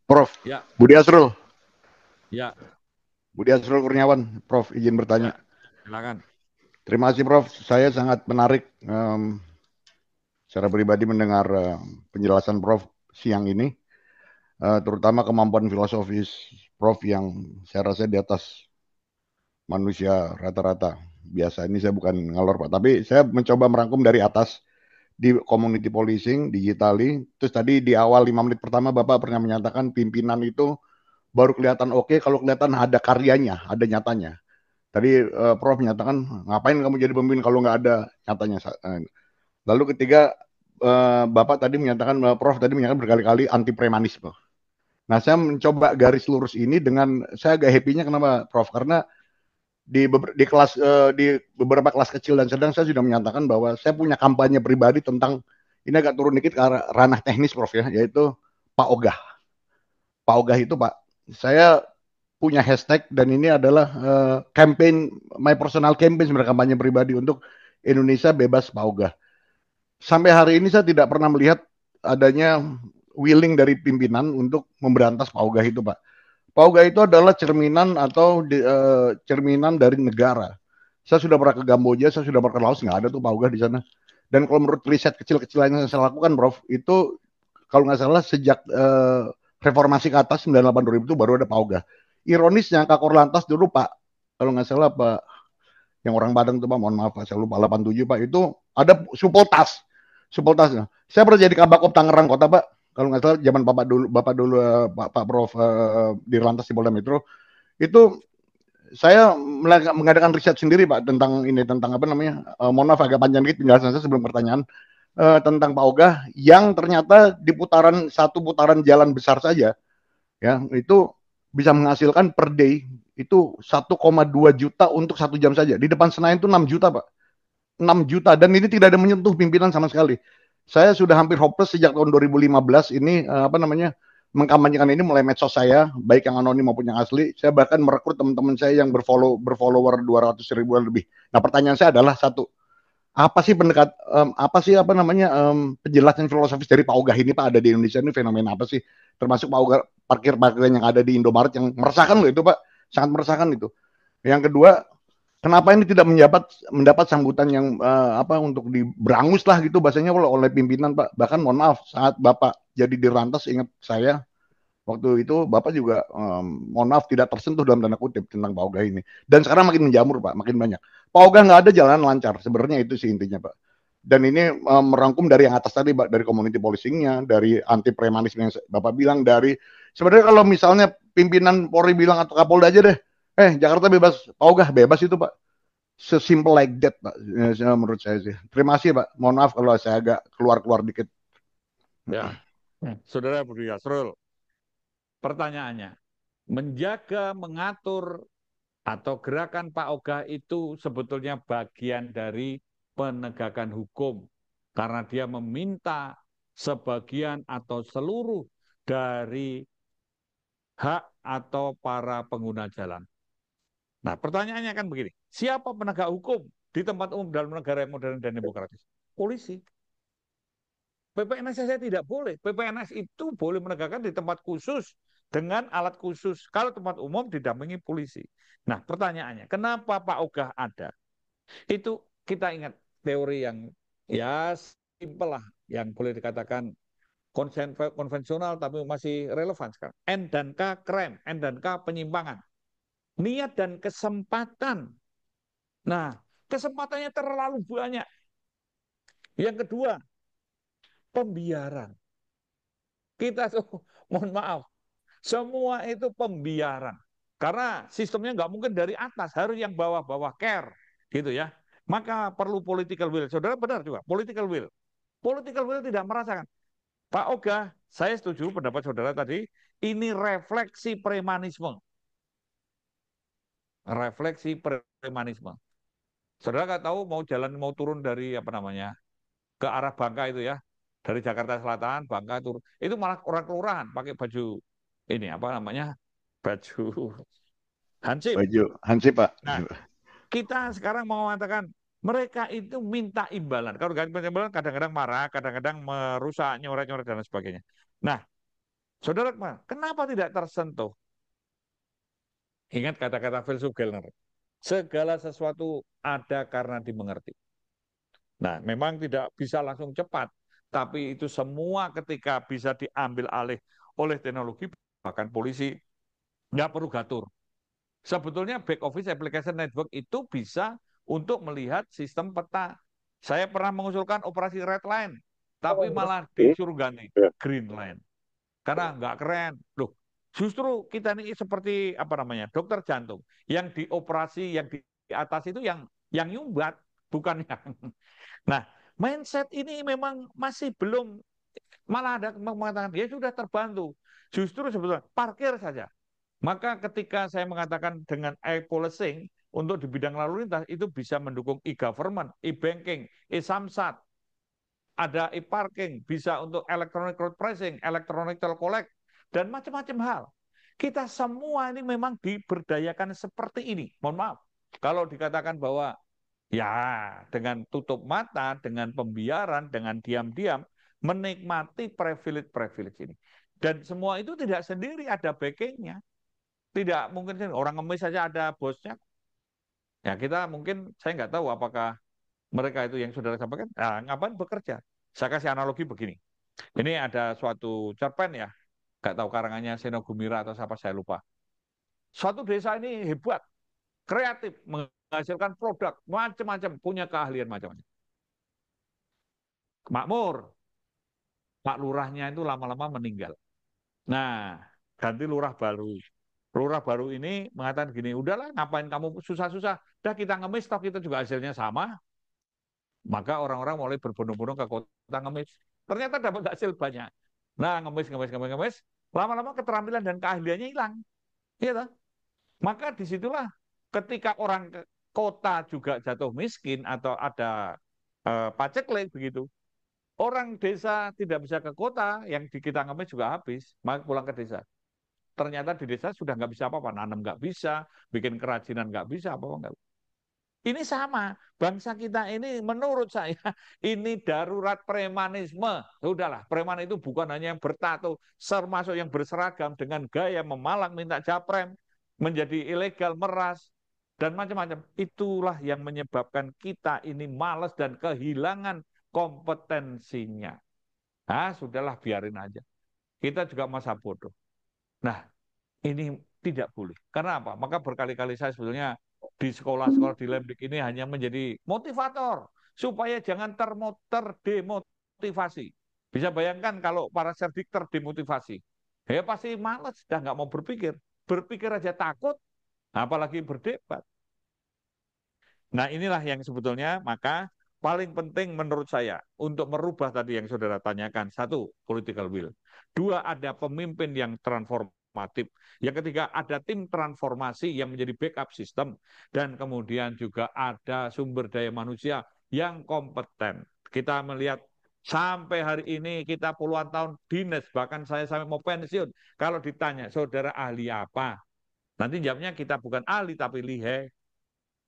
Prof. Ya. Budi Asrul. Ya. Budi Asrul Kurniawan, Prof. Izin bertanya. Ya, silakan. Terima kasih, Prof. Saya sangat menarik secara pribadi mendengar penjelasan Prof. siang ini, terutama kemampuan filosofis Prof yang saya rasa di atas manusia rata-rata. Biasa ini saya bukan ngalor Pak, tapi saya mencoba merangkum dari atas di community policing, digitali. Terus tadi di awal 5 menit pertama Bapak pernah menyatakan pimpinan itu baru kelihatan oke kalau kelihatan ada karyanya, ada nyatanya. Tadi Prof menyatakan ngapain kamu jadi pemimpin kalau nggak ada nyatanya. Lalu ketiga Bapak tadi menyatakan, Prof tadi menyatakan berkali-kali anti premanisme. Nah, saya mencoba garis lurus ini dengan saya agak happy-nya kenapa, Prof? Karena di kelas di beberapa kelas kecil dan sedang saya sudah menyatakan bahwa saya punya kampanye pribadi tentang ini agak turun dikit ke ranah teknis, Prof ya, yaitu Pak Ogah. Pak Ogah itu, Pak, saya punya hashtag dan ini adalah campaign, my personal campaign sebenarnya, kampanye pribadi untuk Indonesia bebas Pak Ogah. Sampai hari ini saya tidak pernah melihat adanya willing dari pimpinan untuk memberantas Pak Ogah itu, Pak. Pak Ogah itu adalah cerminan atau cerminan dari negara. Saya sudah pernah ke Kamboja, saya sudah pernah ke Laos, nggak ada tuh Pak Ogah di sana. Dan kalau menurut riset kecil-kecilan yang saya lakukan, Prof, itu kalau nggak salah sejak reformasi ke atas 98-2000 itu baru ada Pak Ogah. Ironisnya Kakor Lantas dulu Pak, kalau nggak salah Pak, yang orang Padang tuh Pak, mohon maaf Pak, saya lupa 87 Pak, itu ada Supoltas. Supoltasnya. Saya pernah jadi Kabakop Tangerang Kota Pak, kalau nggak salah zaman Bapak dulu Pak Prof di Lantas di Polda Metro, itu saya mengadakan riset sendiri Pak tentang ini, tentang apa namanya, mohon maaf agak panjang dikit penjelasan saya sebelum pertanyaan, tentang Pak Ogah yang ternyata di satu putaran jalan besar saja ya itu bisa menghasilkan per day itu 1,2 juta untuk 1 jam saja. Di depan Senayan itu 6 juta Pak, 6 juta, dan ini tidak ada menyentuh pimpinan sama sekali. Saya sudah hampir hopeless sejak tahun 2015 ini apa namanya, mengkampanyekan ini mulai medsos saya, baik yang anonim maupun yang asli. Saya bahkan merekrut teman-teman saya yang berfollower 200 ribuan lebih. Nah, pertanyaan saya adalah satu, apa sih apa namanya penjelasan filosofis dari Pak Ogah ini Pak, ada di Indonesia ini fenomena apa sih, termasuk Pak Ogah parkir-parkiran yang ada di Indomaret yang meresahkan loh itu Pak, sangat meresahkan itu. Yang kedua, kenapa ini tidak mendapat sambutan yang apa untuk diberangus lah gitu bahasanya oleh pimpinan Pak. Bahkan mohon maaf, saat Bapak jadi di Lantas, ingat saya waktu itu Bapak juga mohon maaf tidak tersentuh dalam tanda kutip tentang Pak Ogah ini. Dan sekarang makin menjamur Pak, makin banyak. Pak Ogah nggak ada jalan lancar, sebenarnya itu sih intinya Pak. Dan ini merangkum dari yang atas tadi Pak, dari community policing-nya, dari anti premanisme yang Bapak bilang, dari sebenarnya kalau misalnya pimpinan Polri bilang atau Kapolda aja deh, Jakarta bebas, Pak Ogah bebas itu Pak. Sesimpel like that Pak, menurut saya sih. Terima kasih Pak, mohon maaf kalau saya agak keluar-keluar dikit. Ya, Saudara Budi Yasrul, pertanyaannya, menjaga, mengatur, atau gerakan Pak Ogah itu sebetulnya bagian dari penegakan hukum. Karena dia meminta sebagian atau seluruh dari hak atau para pengguna jalan. Nah, pertanyaannya kan begini, siapa penegak hukum di tempat umum dalam negara yang modern dan demokratis? Polisi. PPNS saja tidak boleh. PPNS itu boleh menegakkan di tempat khusus dengan alat khusus. Kalau tempat umum didampingi polisi. Nah, pertanyaannya, kenapa Pak Ogah ada? Itu kita ingat teori yang ya simpel lah, yang boleh dikatakan konvensional tapi masih relevan sekarang. N dan K crime, N dan K penyimpangan. Niat dan kesempatan. Nah, kesempatannya terlalu banyak. Yang kedua, pembiaran. Kita tuh, mohon maaf, semua itu pembiaran. Karena sistemnya nggak mungkin dari atas, harus yang bawah-bawah care, gitu ya. Maka perlu political will. Saudara benar juga, political will. Political will tidak merasakan. Pak Ogah, saya setuju pendapat saudara tadi, ini refleksi premanisme. Refleksi premanisme. Saudara nggak tahu mau turun dari apa namanya ke arah Bangka itu ya, dari Jakarta Selatan Bangka turun, itu malah orang kelurahan pakai baju ini apa namanya, baju hansip. Baju hansip Pak. Nah, kita sekarang mau mengatakan mereka itu minta imbalan. Kalau nggak minta imbalan kadang-kadang marah, kadang-kadang merusak, nyoret-nyoret dan sebagainya. Nah, saudara, kenapa tidak tersentuh? Ingat kata-kata filsuf Gellner. Segala sesuatu ada karena dimengerti. Nah, memang tidak bisa langsung cepat, tapi itu semua ketika bisa diambil alih oleh teknologi, bahkan polisi nggak perlu gatur. Sebetulnya back office application network itu bisa untuk melihat sistem peta. Saya pernah mengusulkan operasi red line, tapi malah disuruh ganti green line. Karena nggak keren. Loh, justru kita ini seperti apa namanya, dokter jantung. Yang dioperasi, yang di atas itu yang nyumbat, bukan yang. Nah, mindset ini memang masih belum, malah ada mengatakan, ya sudah terbantu. Justru sebetulnya parkir saja. Maka ketika saya mengatakan dengan e-policing untuk di bidang lalu lintas itu bisa mendukung e-government, e-banking, e-samsat, ada e-parking, bisa untuk electronic road pricing, electronic toll collect, dan macam-macam hal. Kita semua ini memang diberdayakan seperti ini. Mohon maaf, kalau dikatakan bahwa ya dengan tutup mata, dengan pembiaran, dengan diam-diam, menikmati privilege-privilege ini. Dan semua itu tidak sendiri, ada backingnya. Tidak mungkin orang ngemis saja ada bosnya. Ya kita mungkin, saya nggak tahu apakah mereka itu yang saudara sampaikan, ngapain bekerja. Saya kasih analogi begini. Ini ada suatu cerpen ya, nggak tahu karangannya Seno Gumira atau siapa saya lupa. Suatu desa ini hebat, kreatif, menghasilkan produk macam-macam, punya keahlian macam-macam. Makmur, Pak Lurahnya itu lama-lama meninggal. Nah, ganti lurah baru. Lurah baru ini mengatakan gini, udahlah ngapain kamu susah-susah, dah kita ngemis, toh kita juga hasilnya sama. Maka orang-orang mulai berbondong-bondong ke kota ngemis. Ternyata dapat hasil banyak. Nah, ngemis. Lama-lama keterampilan dan keahliannya hilang. Iya, maka disitulah ketika orang ke kota juga jatuh miskin atau ada paceklik begitu. Orang desa tidak bisa ke kota, yang di kita ngemis juga habis, maka pulang ke desa. Ternyata di desa sudah nggak bisa apa-apa, nanam nggak bisa, bikin kerajinan nggak bisa, apa-apa nggak. Ini sama, bangsa kita ini menurut saya ini darurat premanisme. Sudahlah, preman itu bukan hanya yang bertato, termasuk yang berseragam dengan gaya memalak minta japrem, menjadi ilegal, meras, dan macam-macam. Itulah yang menyebabkan kita ini malas dan kehilangan kompetensinya. Ah, sudahlah, biarin aja. Kita juga masa bodoh. Nah, ini tidak boleh. Karena apa? Maka berkali-kali saya sebetulnya di sekolah-sekolah di Lemdik ini hanya menjadi motivator supaya jangan terdemotivasi. Bisa bayangkan kalau para serdik terdemotivasi, ya pasti malas, sudah nggak mau berpikir. Berpikir aja takut, apalagi berdebat. Nah, inilah yang sebetulnya maka paling penting menurut saya untuk merubah tadi yang saudara tanyakan. Satu, political will. Dua, ada pemimpin yang transformatif. Yang ketiga, ada tim transformasi yang menjadi backup sistem. Dan kemudian juga ada sumber daya manusia yang kompeten. Kita melihat sampai hari ini kita puluhan tahun dinas, bahkan saya sampai mau pensiun. Kalau ditanya, saudara ahli apa? Nanti jawabnya kita bukan ahli tapi lihai.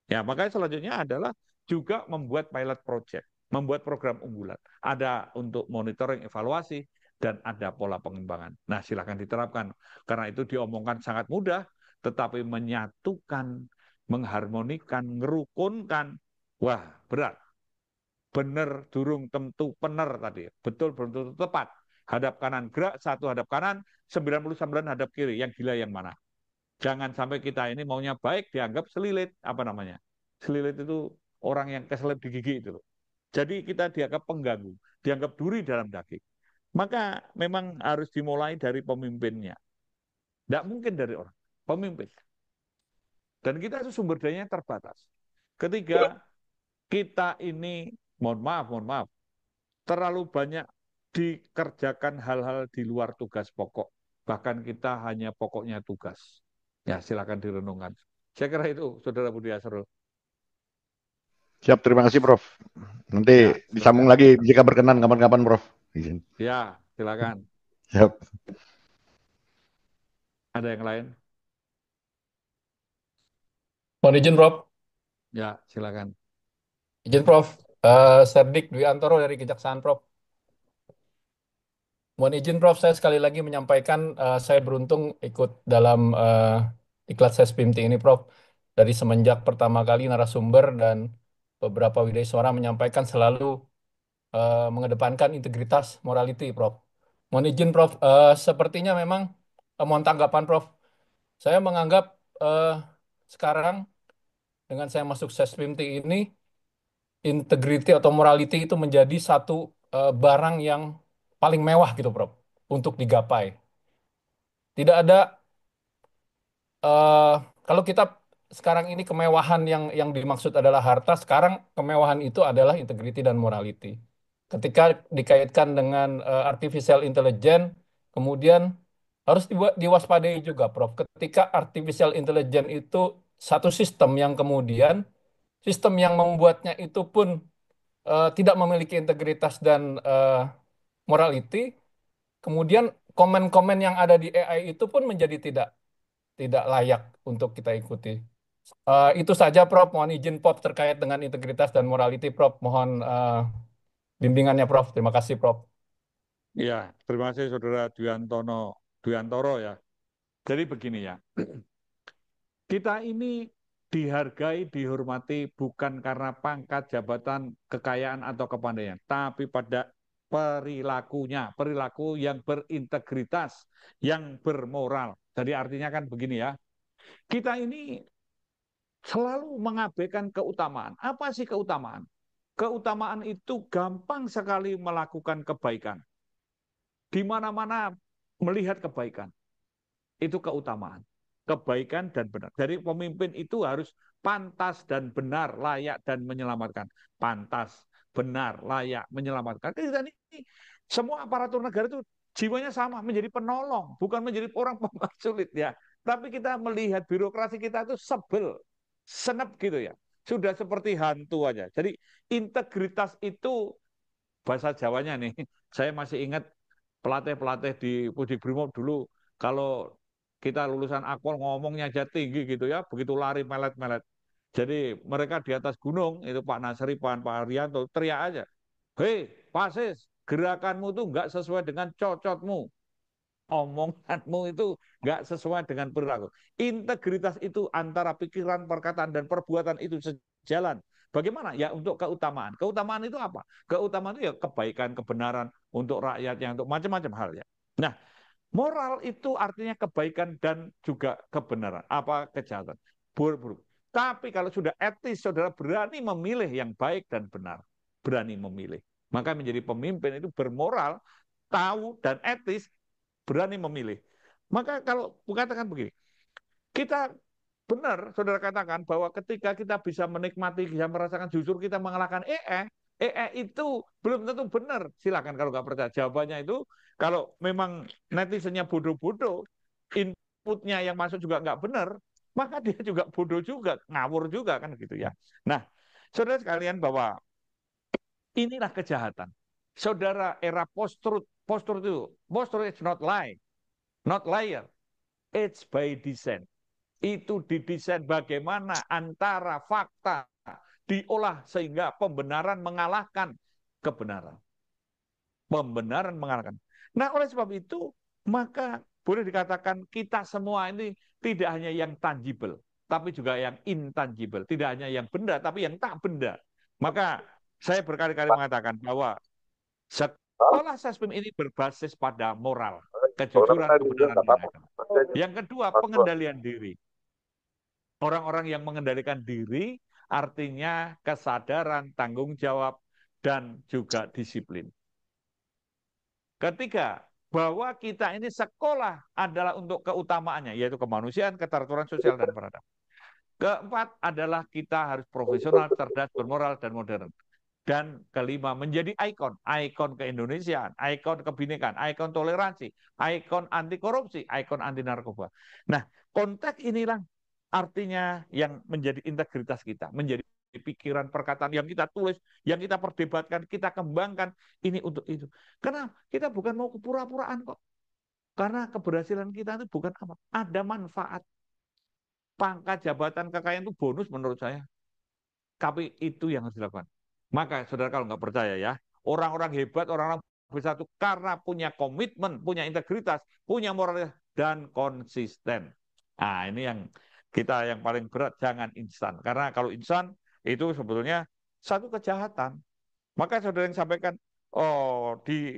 Ya, makanya selanjutnya adalah juga membuat pilot project, membuat program unggulan. Ada untuk monitoring, evaluasi, dan ada pola pengembangan. Nah, silakan diterapkan. Karena itu diomongkan sangat mudah, tetapi menyatukan, mengharmonikan, ngerukunkan, wah berat. Bener, durung, tentu, bener tadi. Betul, belum tentu tepat. Hadap kanan gerak, satu hadap kanan, 99 hadap kiri. Yang gila yang mana? Jangan sampai kita ini maunya baik dianggap selilit, apa namanya? Selilit itu orang yang keselip di gigi itu loh. Jadi kita dianggap pengganggu, dianggap duri dalam daging. Maka memang harus dimulai dari pemimpinnya. Tidak mungkin dari orang, pemimpin. Dan kita itu sumber dayanya terbatas. Ketika kita ini, mohon maaf, terlalu banyak dikerjakan hal-hal di luar tugas pokok. Bahkan kita hanya pokoknya tugas. Ya, silakan direnungkan. Saya kira itu, Saudara Budi Asrul. Siap, terima kasih Prof. Nanti Ya, disambung silakan. lagi jika berkenan kapan-kapan Prof. Izin. Ya, silakan. Siap. Ada yang lain? Mohon izin, Prof. Ya, silakan. Izin, Prof. Serdik Dwi Antoro dari Kejaksaan, Prof. Mohon izin, Prof. Saya sekali lagi menyampaikan saya beruntung ikut dalam iklan Sespimti ini, Prof. Dari semenjak pertama kali narasumber dan beberapa wideiswara menyampaikan selalu mengedepankan integritas morality, Prof. Mohon izin, Prof. Sepertinya memang mohon tanggapan, Prof. Saya menganggap sekarang dengan saya masuk SESPIMT ini, integrity atau morality itu menjadi satu barang yang paling mewah gitu, Prof, untuk digapai. Tidak ada eh, kalau kita sekarang ini kemewahan yang dimaksud adalah harta, sekarang kemewahan itu adalah integrity dan morality. Ketika dikaitkan dengan artificial intelligence, kemudian harus diwaspadai juga, Prof. Ketika artificial intelligence itu satu sistem yang kemudian sistem yang membuatnya itu pun tidak memiliki integritas dan morality, kemudian komen-komen yang ada di AI itu pun menjadi tidak layak untuk kita ikuti. Itu saja, Prof. Mohon izin, Prof, terkait dengan integritas dan morality, Prof. Mohon bimbingannya, Prof. Terima kasih, Prof. Ya, terima kasih Saudara Dwiantoro ya. Jadi begini ya, kita ini dihargai, dihormati bukan karena pangkat, jabatan, kekayaan, atau kepandaian, tapi pada perilakunya, perilaku yang berintegritas, yang bermoral. Jadi artinya kan begini ya, kita ini selalu mengabaikan keutamaan. Apa sih keutamaan? Keutamaan itu gampang sekali melakukan kebaikan. Di mana-mana melihat kebaikan. Itu keutamaan. Kebaikan dan benar. Jadi pemimpin itu harus pantas dan benar, layak dan menyelamatkan. Pantas, benar, layak, menyelamatkan. Kita ini semua aparatur negara itu jiwanya sama, menjadi penolong, bukan menjadi orang pemaksulit ya. Tapi kita melihat birokrasi kita itu sebel, senep gitu ya. Sudah seperti hantu aja. Jadi integritas itu bahasa Jawanya nih, saya masih ingat pelatih-pelatih di Pudik Brimob dulu, kalau kita lulusan akpol ngomongnya aja tinggi gitu ya, begitu lari melet-melet. Jadi mereka di atas gunung, itu Pak Nasripan, Pak Arianto, teriak aja, hei Pasis, gerakanmu tuh nggak sesuai dengan cocotmu. Omonganmu itu nggak sesuai dengan perilaku. Integritas itu antara pikiran, perkataan, dan perbuatan itu sejalan. Bagaimana? Ya untuk keutamaan. Keutamaan itu apa? Keutamaan itu ya kebaikan, kebenaran untuk rakyatnya, untuk macam-macam hal ya. Nah, moral itu artinya kebaikan dan juga kebenaran. Apa kejahatan? Buruk-buruk. Tapi kalau sudah etis, saudara berani memilih yang baik dan benar. Berani memilih. Maka menjadi pemimpin itu bermoral, tahu dan etis, berani memilih. Maka kalau katakan begini, kita benar, saudara katakan bahwa ketika kita bisa menikmati, bisa merasakan justru kita mengalahkan itu belum tentu benar. Silakan kalau nggak percaya. Jawabannya itu, kalau memang netizennya bodoh-bodoh, inputnya yang masuk juga nggak benar, maka dia juga bodoh juga, ngawur juga kan gitu ya. Nah, saudara sekalian, bahwa inilah kejahatan. Saudara, era post-truth itu, post-truth is not lie, not liar, it's by design. Itu didesain bagaimana antara fakta diolah sehingga pembenaran mengalahkan kebenaran. Pembenaran mengalahkan. Nah, oleh sebab itu, maka boleh dikatakan kita semua ini tidak hanya yang tangible, tapi juga yang intangible. Tidak hanya yang benda, tapi yang tak benda. Maka saya berkali-kali mengatakan bahwa sekolah SESPIM ini berbasis pada moral, kejujuran, kebenaran, dan agama. Yang kedua, pengendalian diri. Orang-orang yang mengendalikan diri artinya kesadaran, tanggung jawab, dan juga disiplin. Ketiga, bahwa kita ini sekolah adalah untuk keutamaannya, yaitu kemanusiaan, keteraturan sosial, dan peradaban. Keempat adalah kita harus profesional, cerdas, bermoral, dan modern. Dan kelima, menjadi ikon keindonesiaan, ikon kebinekaan, ikon toleransi, ikon anti korupsi, ikon anti narkoba. Nah, konteks inilah artinya yang menjadi integritas kita, menjadi pikiran, perkataan yang kita tulis, yang kita perdebatkan, kita kembangkan, ini untuk itu. Karena kita bukan mau kepura-puraan kok. Karena keberhasilan kita itu bukan apa, ada manfaat. Pangkat, jabatan, kekayaan itu bonus menurut saya. Tapi itu yang harus dilakukan. Maka saudara kalau nggak percaya ya, orang-orang hebat, orang-orang bersatu karena punya komitmen, punya integritas, punya moralitas, dan konsisten. Nah, ini yang kita yang paling berat, jangan instan. Karena kalau instan itu sebetulnya satu kejahatan. Maka saudara yang sampaikan, oh di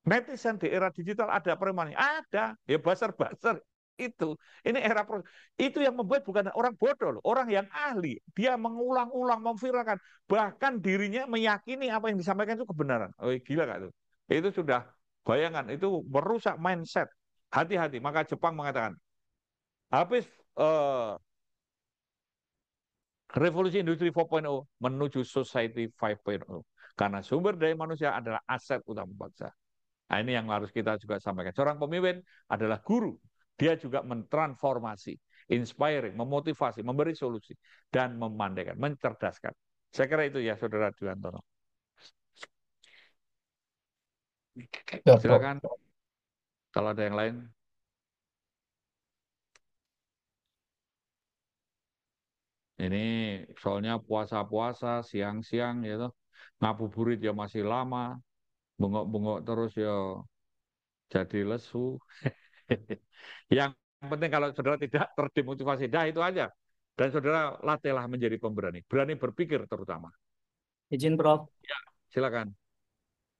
netizen di era digital ada preman, ada, ya basar-basar itu. Ini era itu yang membuat bukan orang bodoh loh, orang yang ahli. Dia mengulang-ulang, memviralkan, bahkan dirinya meyakini apa yang disampaikan itu kebenaran. Oh gila gak tuh? Itu sudah bayangan, itu merusak mindset. Hati-hati. Maka Jepang mengatakan, habis revolusi industri 4.0 menuju society 5.0. Karena sumber daya manusia adalah aset utama bangsa. Nah, ini yang harus kita juga sampaikan. Seorang pemimpin adalah guru. Dia juga mentransformasi, inspiring, memotivasi, memberi solusi, dan memandaikan, mencerdaskan. Saya kira itu ya, Saudara Dwiantono. Ya, Prof. Silakan, kalau ada yang lain. Ini soalnya puasa-puasa, siang-siang, gitu. Ngabuburit ya masih lama, bengok-bengok terus ya jadi lesu. Yang penting kalau saudara tidak terdemotivasi, dah itu aja. Dan saudara latihlah menjadi pemberani, berani berpikir terutama. Izin Prof, Ya, silakan.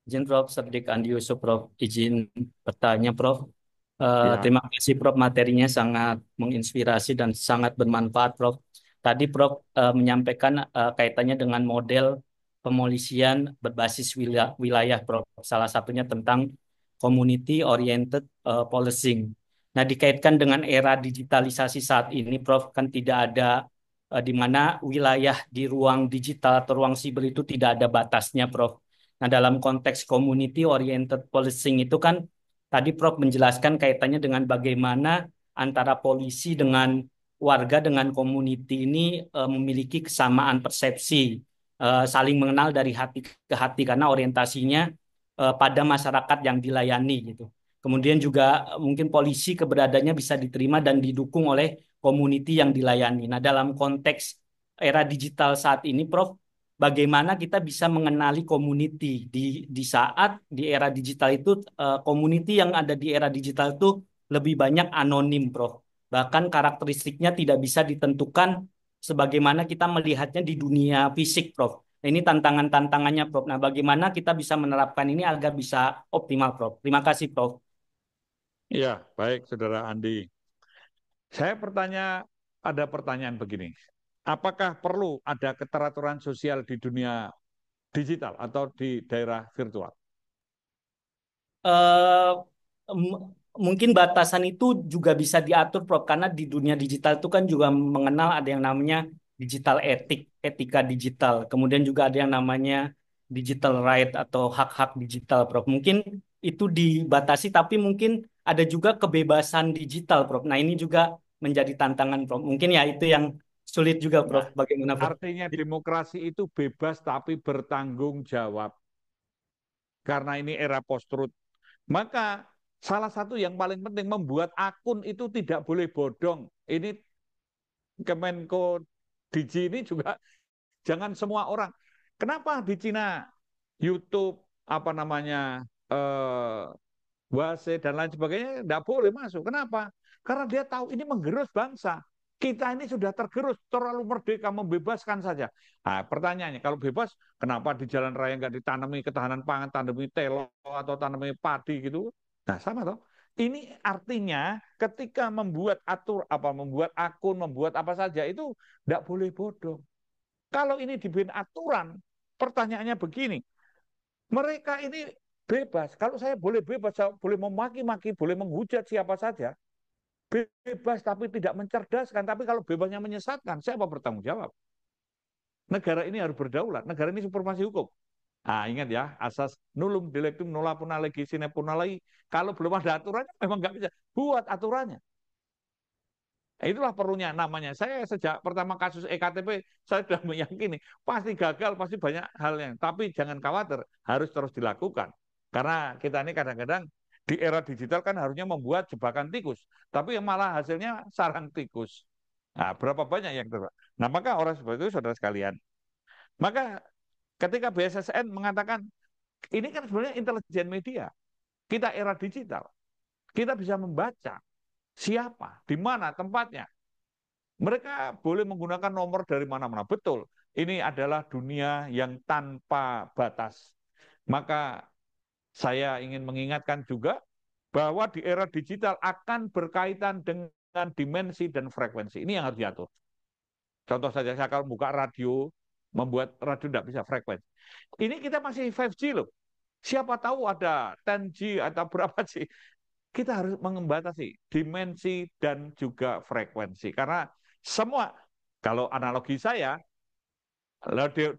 izin Prof, Sabdik Andi Yusuf Prof, izin bertanya Prof. Ya, Terima kasih Prof, materinya sangat menginspirasi dan sangat bermanfaat Prof. Tadi Prof menyampaikan kaitannya dengan model pemolisian berbasis wilayah Prof. Salah satunya tentang community oriented policing. Nah, dikaitkan dengan era digitalisasi saat ini Prof, kan tidak ada di mana wilayah di ruang digital atau ruang siber itu tidak ada batasnya Prof. Nah, dalam konteks community oriented policing itu kan tadi Prof menjelaskan kaitannya dengan bagaimana antara polisi dengan warga dengan community ini memiliki kesamaan persepsi, saling mengenal dari hati ke hati karena orientasinya pada masyarakat yang dilayani gitu. Kemudian juga mungkin polisi keberadaannya bisa diterima dan didukung oleh community yang dilayani. Nah, dalam konteks era digital saat ini, Prof, bagaimana kita bisa mengenali community di saat di era digital itu community yang ada di era digital itu lebih banyak anonim, Prof. Bahkan karakteristiknya tidak bisa ditentukan sebagaimana kita melihatnya di dunia fisik, Prof. Nah, ini tantangan-tantangannya, Prof. Nah, bagaimana kita bisa menerapkan ini agar bisa optimal, Prof. Terima kasih, Prof. ya, baik, Saudara Andi. Saya ada pertanyaan begini. Apakah perlu ada keteraturan sosial di dunia digital atau di daerah virtual? eh Mungkin batasan itu juga bisa diatur, Prof. Karena di dunia digital itu kan juga mengenal ada yang namanya digital etik, etika digital. Kemudian juga ada yang namanya digital right atau hak-hak digital, Prof. Mungkin itu dibatasi, tapi mungkin ada juga kebebasan digital, Prof. Nah, ini juga menjadi tantangan, Prof. Mungkin ya itu yang sulit juga, Prof. Nah, Bagaimana, Prof? artinya demokrasi itu bebas tapi bertanggung jawab. Karena ini era post-truth. Maka salah satu yang paling penting membuat akun itu tidak boleh bodong. Ini Kemenko Digi ini juga jangan semua orang. Kenapa di Cina YouTube apa namanya Wase dan lain sebagainya tidak boleh masuk. Kenapa? Karena dia tahu ini menggerus bangsa. Kita ini sudah tergerus, terlalu merdeka, membebaskan saja. Nah, pertanyaannya, kalau bebas, kenapa di jalan raya nggak ditanami ketahanan pangan, tanami telo atau tanami padi gitu? Nah, sama toh. Ini artinya ketika membuat membuat akun, membuat apa saja itu tidak boleh bodoh. Kalau ini dibikin aturan, pertanyaannya begini, mereka ini bebas. Kalau saya boleh bebas, saya boleh memaki-maki, boleh menghujat siapa saja. Bebas tapi tidak mencerdaskan. Tapi kalau bebasnya menyesatkan, siapa bertanggung jawab? Negara ini harus berdaulat. Negara ini supremasi hukum. Nah, ingat ya, asas nullum delictum nulla puna legi sine puna lagi. Kalau belum ada aturannya, memang nggak bisa. Buat aturannya. Nah, itulah perlunya namanya. Saya sejak pertama kasus EKTP, saya sudah meyakini pasti gagal, pasti banyak halnya. Tapi jangan khawatir, harus terus dilakukan. Karena kita ini kadang-kadang di era digital kan harusnya membuat jebakan tikus. Tapi yang malah hasilnya sarang tikus. Nah, berapa banyak yang terjadi. Nah, maka orang seperti itu, saudara sekalian. Maka ketika BSSN mengatakan, ini kan sebenarnya intelijen media. Kita era digital. Kita bisa membaca siapa, di mana tempatnya. Mereka boleh menggunakan nomor dari mana-mana. Betul. ini adalah dunia yang tanpa batas. Maka saya ingin mengingatkan juga bahwa di era digital akan berkaitan dengan dimensi dan frekuensi. Ini yang harus diatur. Contoh saja, saya kalau buka radio, membuat radio tidak bisa frekuensi. Ini kita masih 5G loh. Siapa tahu ada 10G atau berapa sih. Kita harus membatasi dimensi dan juga frekuensi. Karena semua, kalau analogi saya,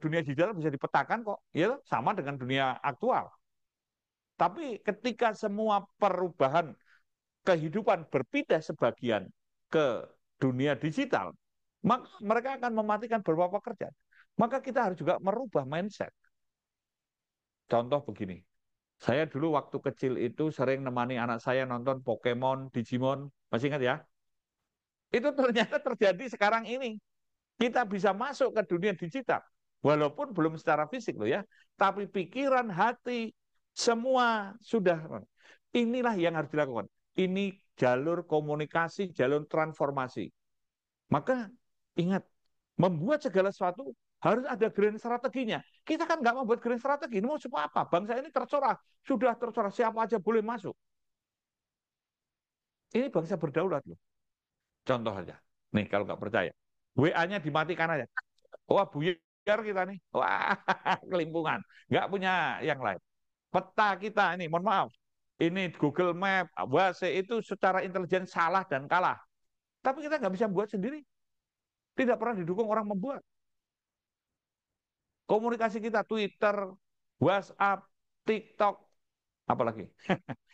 dunia digital bisa dipetakan kok, ya sama dengan dunia aktual. Tapi ketika semua perubahan kehidupan berpindah sebagian ke dunia digital, maka mereka akan mematikan beberapa pekerjaan. Maka kita harus juga merubah mindset. Contoh begini, saya dulu waktu kecil itu sering nemani anak saya nonton Pokemon, Digimon, masih ingat ya? Itu ternyata terjadi sekarang ini. Kita bisa masuk ke dunia digital, walaupun belum secara fisik loh ya, tapi pikiran, hati, semua sudah. Inilah yang harus dilakukan. Ini jalur komunikasi, jalur transformasi. Maka ingat, membuat segala sesuatu harus ada grand strateginya. Kita kan nggak membuat grand strategi, ini mau supaya apa? Bangsa ini tercorah, sudah tercorah, siapa aja boleh masuk. Ini bangsa berdaulat loh. Contoh saja, nih kalau nggak percaya, WA-nya dimatikan aja. Wah, buyar kita nih. Wah, kelimpungan. Nggak punya yang lain. Peta kita ini, mohon maaf. Ini Google Map, WhatsApp itu secara intelijen salah dan kalah. Tapi kita nggak bisa buat sendiri. Tidak pernah didukung orang membuat. Komunikasi kita, Twitter, WhatsApp, TikTok, apalagi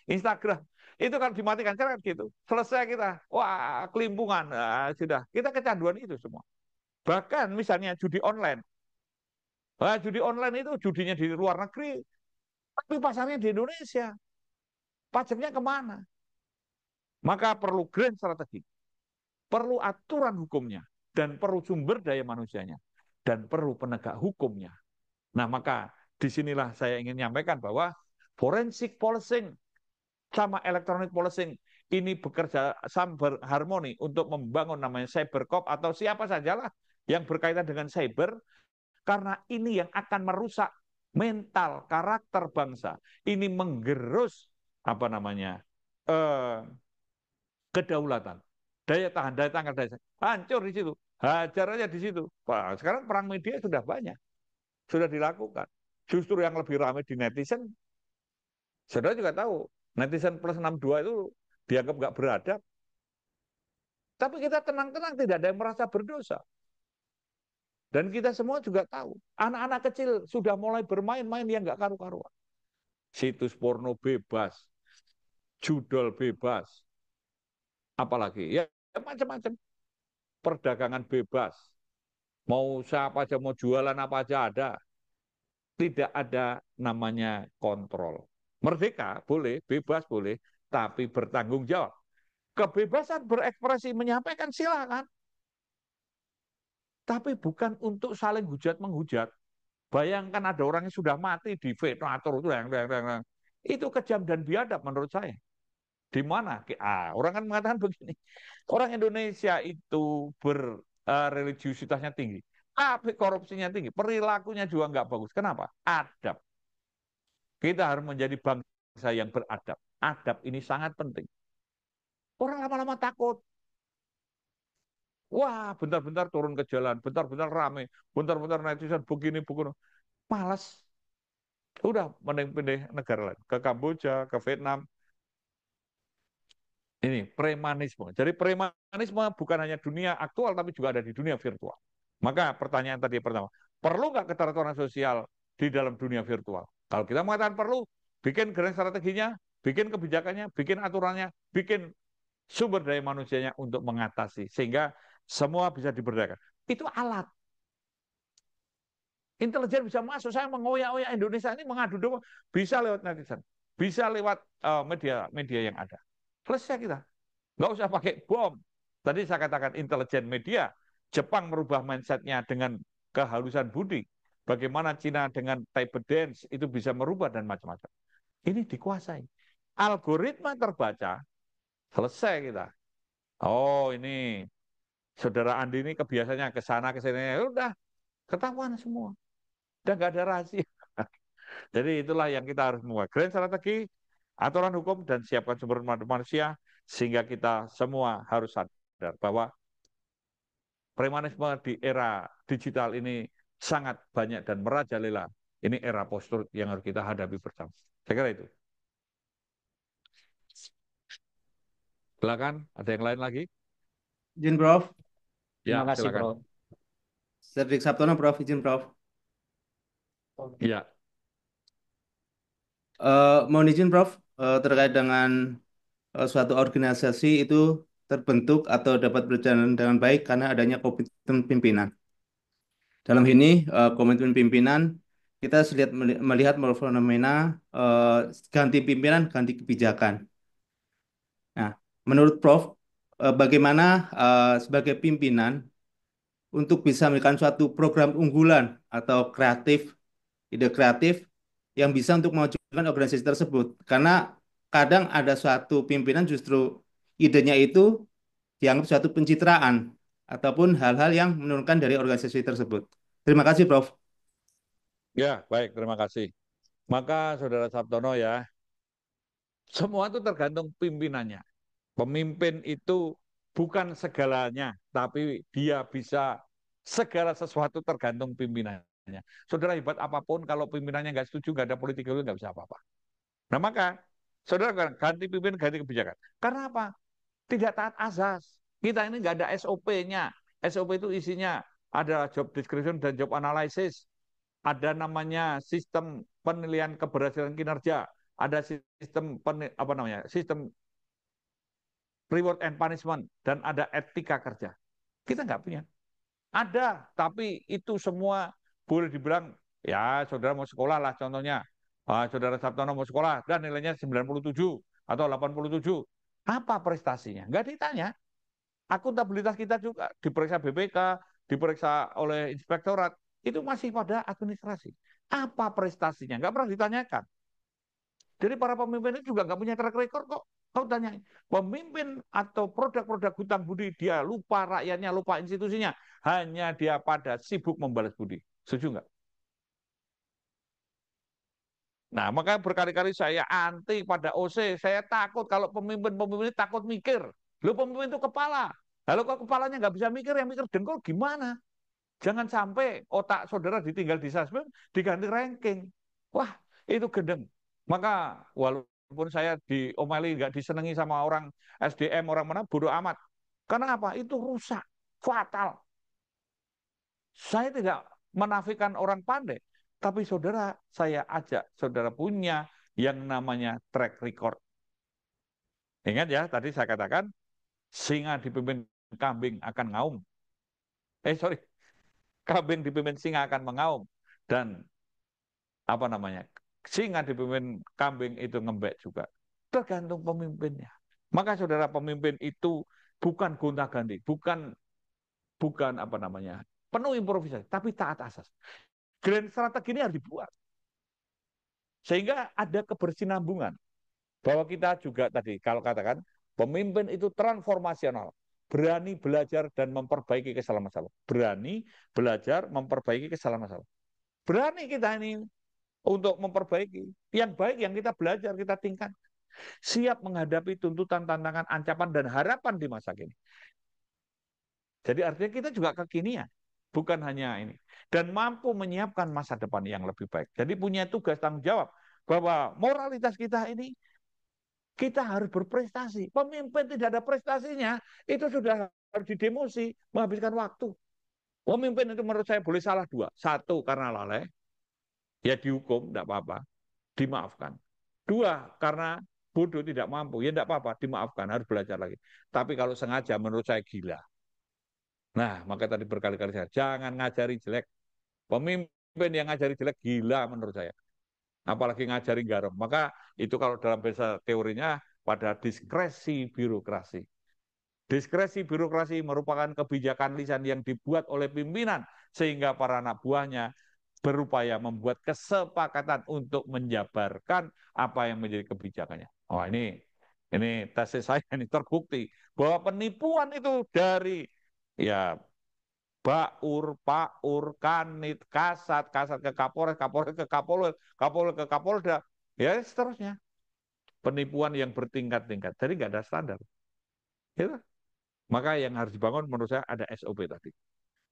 Instagram. Itu kan dimatikan, kan gitu. Selesai kita, wah kelimpungan. Nah, sudah, kita kecanduan itu semua. Bahkan misalnya judi online. Nah, judi online itu judinya di luar negeri, tapi pasarnya di Indonesia. Pajaknya kemana? Maka perlu grand strategi, perlu aturan hukumnya, dan perlu sumber daya manusianya, dan perlu penegak hukumnya. Nah, maka disinilah saya ingin menyampaikan bahwa forensic policing sama electronic policing ini bekerja sama berharmoni untuk membangun namanya cybercop atau siapa sajalah yang berkaitan dengan cyber, karena ini yang akan merusak mental karakter bangsa. Ini menggerus apa namanya kedaulatan, daya tahan, daya tangkap, daya hancur di situ, hajar aja di situ. Wah, sekarang perang media sudah banyak, sudah dilakukan. Justru yang lebih ramai di netizen, saudara juga tahu, netizen plus 62 itu dianggap nggak beradab. Tapi kita tenang-tenang, tidak ada yang merasa berdosa. Dan kita semua juga tahu, anak-anak kecil sudah mulai bermain-main yang nggak karu-karuan. Situs porno bebas, judol bebas, apalagi ya macam-macam, perdagangan bebas, mau siapa aja mau jualan apa aja ada, tidak ada namanya kontrol. Merdeka boleh, bebas boleh, tapi bertanggung jawab. Kebebasan berekspresi menyampaikan silakan, tapi bukan untuk saling hujat menghujat. Bayangkan ada orang yang sudah mati di venator itu kejam dan biadab menurut saya. Di mana? Orang kan mengatakan begini, orang Indonesia itu religiusitasnya tinggi, tapi korupsinya tinggi, perilakunya juga nggak bagus. Kenapa? Adab. Kita harus menjadi bangsa yang beradab. Adab ini sangat penting. Orang lama-lama takut. Wah, bentar-bentar turun ke jalan, bentar-bentar rame, bentar-bentar netizen begini. Malas. Udah mending pindah negara lain, ke Kamboja, ke Vietnam. Ini premanisme. Jadi premanisme bukan hanya dunia aktual, tapi juga ada di dunia virtual. Maka pertanyaan tadi pertama, perlu nggak keteraturan sosial di dalam dunia virtual? Kalau kita mengatakan perlu, bikin grand strateginya, bikin kebijakannya, bikin aturannya, bikin sumber daya manusianya untuk mengatasi. Sehingga semua bisa diberdayakan. Itu alat. Intelijen bisa masuk. Saya mengoyak-oyak Indonesia ini mengadu domba. Bisa lewat netizen. Bisa lewat media yang ada. Selesai kita. Nggak usah pakai bom. Tadi saya katakan intelijen media. Jepang merubah mindsetnya dengan kehalusan budi. Bagaimana Cina dengan table dance itu bisa merubah dan macam-macam. Ini dikuasai. Algoritma terbaca. Selesai kita. Oh ini. Saudara Andi ini kebiasaannya ke sana ke sini. Udah. Ketahuan semua. Dan nggak ada rahasia. Jadi itulah yang kita harus membuat grand strategi, aturan hukum, dan siapkan sumber daya manusia, sehingga kita semua harus sadar bahwa premanisme di era digital ini sangat banyak dan merajalela. Ini era post-truth yang harus kita hadapi bersama. Saya kira itu. Silakan, ada yang lain lagi? Izin, Prof. Ya, Terima kasih, silakan. Prof. Cedric Sabtono, Prof. Izin, Prof. Ya, Mohon izin, Prof. Terkait dengan suatu organisasi itu terbentuk atau dapat berjalan dengan baik karena adanya komitmen pimpinan. Dalam ini, komitmen pimpinan, kita melihat fenomena ganti pimpinan, ganti kebijakan. Nah, menurut Prof, bagaimana sebagai pimpinan untuk bisa memberikan suatu program unggulan atau ide kreatif yang bisa untuk memajukan organisasi tersebut? Karena kadang ada suatu pimpinan justru idenya itu dianggap suatu pencitraan ataupun hal-hal yang menurunkan dari organisasi tersebut. Terima kasih, Prof. ya, baik, terima kasih. Maka Saudara Sabtono ya, semua itu tergantung pimpinannya. Pemimpin itu bukan segalanya, tapi dia bisa segala sesuatu tergantung pimpinannya. Saudara hebat apapun, kalau pimpinannya nggak setuju, nggak ada politik itu nggak bisa apa-apa. Nah maka, saudara ganti pimpin, ganti kebijakan. Karena apa? Tidak taat azas. Kita ini nggak ada SOP-nya. SOP itu isinya ada job description dan job analysis. Ada namanya sistem penilaian keberhasilan kinerja. Ada sistem sistem reward and punishment, dan ada etika kerja. Kita nggak punya. Ada, tapi itu semua boleh dibilang, ya saudara mau sekolah lah contohnya. Saudara Sabtono mau sekolah, dan nilainya 97 atau 87. Apa prestasinya? Nggak ditanya. Akuntabilitas kita juga diperiksa BPK, diperiksa oleh inspektorat, itu masih pada administrasi. Apa prestasinya? Nggak pernah ditanyakan. Jadi para pemimpin itu juga nggak punya track record kok. Kau tanya, pemimpin atau produk-produk hutang budi, dia lupa rakyatnya, lupa institusinya. Hanya dia pada sibuk membalas budi. Setuju nggak? Nah, maka berkali-kali saya anti pada OC. Saya takut kalau pemimpin-pemimpin ini takut mikir. Lu pemimpin itu kepala. Lalu kalau kepalanya nggak bisa mikir, yang mikir dengkul gimana? Jangan sampai otak saudara ditinggal di suspend, diganti ranking. Wah, itu gendeng. Maka walaupun saya diomeli, nggak disenangi sama orang SDM, orang mana, bodoh amat. Karena apa? Itu rusak, fatal. Saya tidak menafikan orang pandai, tapi saudara, saya ajak saudara punya yang namanya track record. Ingat ya, tadi saya katakan, singa dipimpin kambing akan ngaum. Kambing dipimpin singa akan mengaum. Dan singa dipimpin kambing itu ngembek juga. Tergantung pemimpinnya. Maka saudara, pemimpin itu bukan gonta-ganti, bukan penuh improvisasi, tapi taat asas. Grand strategi ini harus dibuat. Sehingga ada kebersinambungan. Bahwa kita juga tadi, kalau katakan, pemimpin itu transformasional. Berani belajar dan memperbaiki kesalahan masalah. Berani belajar, memperbaiki kesalahan masalah. Berani kita ini untuk memperbaiki. Yang baik yang kita belajar, kita tingkat. Siap menghadapi tuntutan, tantangan, ancaman, dan harapan di masa kini. Jadi artinya kita juga kekinian. Bukan hanya ini. Dan mampu menyiapkan masa depan yang lebih baik. Jadi punya tugas tanggung jawab. Bahwa moralitas kita ini, kita harus berprestasi. Pemimpin tidak ada prestasinya, itu sudah harus didemosi, menghabiskan waktu. Pemimpin itu menurut saya boleh salah dua. Satu, karena lalai, ya dihukum, tidak apa-apa, dimaafkan. Dua, karena bodoh tidak mampu, ya tidak apa-apa, dimaafkan, harus belajar lagi. Tapi kalau sengaja, menurut saya gila. Nah, maka tadi berkali-kali saya, jangan ngajari jelek. Pemimpin yang ngajari jelek, gila menurut saya. Apalagi ngajari garam. Maka itu kalau dalam bahasa teorinya pada diskresi birokrasi. Diskresi birokrasi merupakan kebijakan lisan yang dibuat oleh pimpinan sehingga para anak buahnya berupaya membuat kesepakatan untuk menjabarkan apa yang menjadi kebijakannya. Oh ini tesis saya ini terbukti bahwa penipuan itu dari Baur, Paur, Kanit, Kasat, Kasat ke Kapolres, Kapolres ke Kapolres, Kapolres ke Kapolda, ya seterusnya. Penipuan yang bertingkat-tingkat. Jadi nggak ada standar. Gitu. Maka yang harus dibangun menurut saya ada SOP tadi.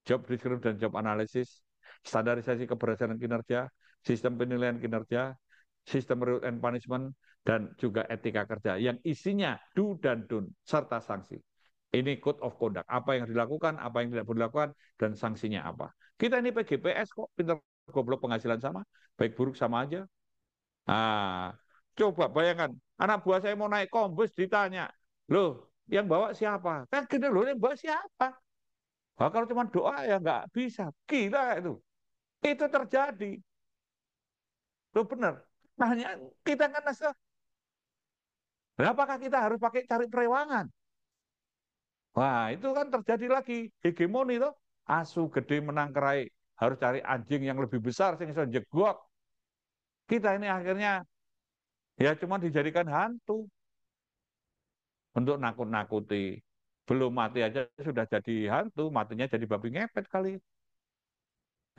Job description dan job analysis, standarisasi keberhasilan kinerja, sistem penilaian kinerja, sistem reward and punishment, dan juga etika kerja yang isinya do dan don't serta sanksi. Ini code of conduct, apa yang dilakukan, apa yang tidak boleh dilakukan, dan sanksinya apa. Kita ini PGPS kok, pinter goblok penghasilan sama, baik buruk sama aja. Nah, coba bayangkan, anak buah saya mau naik kombus ditanya, loh, yang bawa siapa? Kan gini loh, yang bawa siapa? Nah, kalau cuma doa ya nggak bisa. Gila itu. Itu terjadi. Loh benar. Hanya kita kan apakah kita harus pakai cari perewangan? Wah, itu kan terjadi lagi hegemoni tuh. Asu gede menang kerai, harus cari anjing yang lebih besar sing iso jegok. Kita ini akhirnya ya cuma dijadikan hantu untuk nakut-nakuti. Belum mati aja sudah jadi hantu, matinya jadi babi ngepet kali.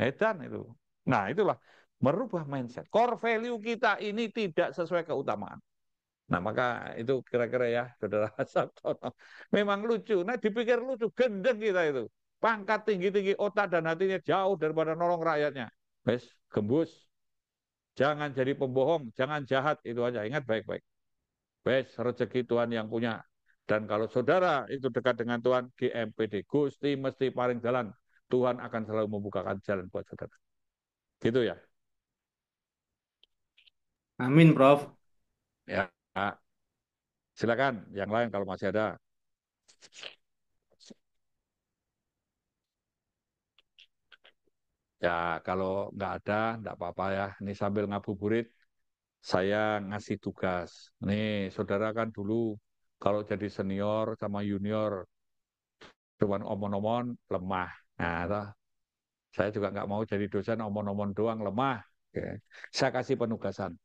Edan itu. Nah, itulah merubah mindset. Core value kita ini tidak sesuai keutamaan. Nah, maka itu kira-kira ya, Saudara Sabtono. Memang lucu. Nah, dipikir lucu, gendeng kita itu. Pangkat tinggi-tinggi, otak dan hatinya jauh daripada nolong rakyatnya. Wes, gembus. Jangan jadi pembohong, jangan jahat, itu aja. Ingat baik-baik. Wes, rezeki Tuhan yang punya. Dan kalau saudara itu dekat dengan Tuhan, GMPD, Gusti mesti paling jalan. Tuhan akan selalu membukakan jalan buat saudara. Gitu ya. Amin, Prof. Ya, silakan yang lain kalau masih ada. Ya, kalau nggak ada, nggak apa-apa ya. Ini sambil ngabuburit, saya ngasih tugas. Nih, saudara kan dulu kalau jadi senior sama junior, cuman omon-omon lemah. Nah, toh, saya juga nggak mau jadi dosen omon-omon doang lemah. Oke. Saya kasih penugasan.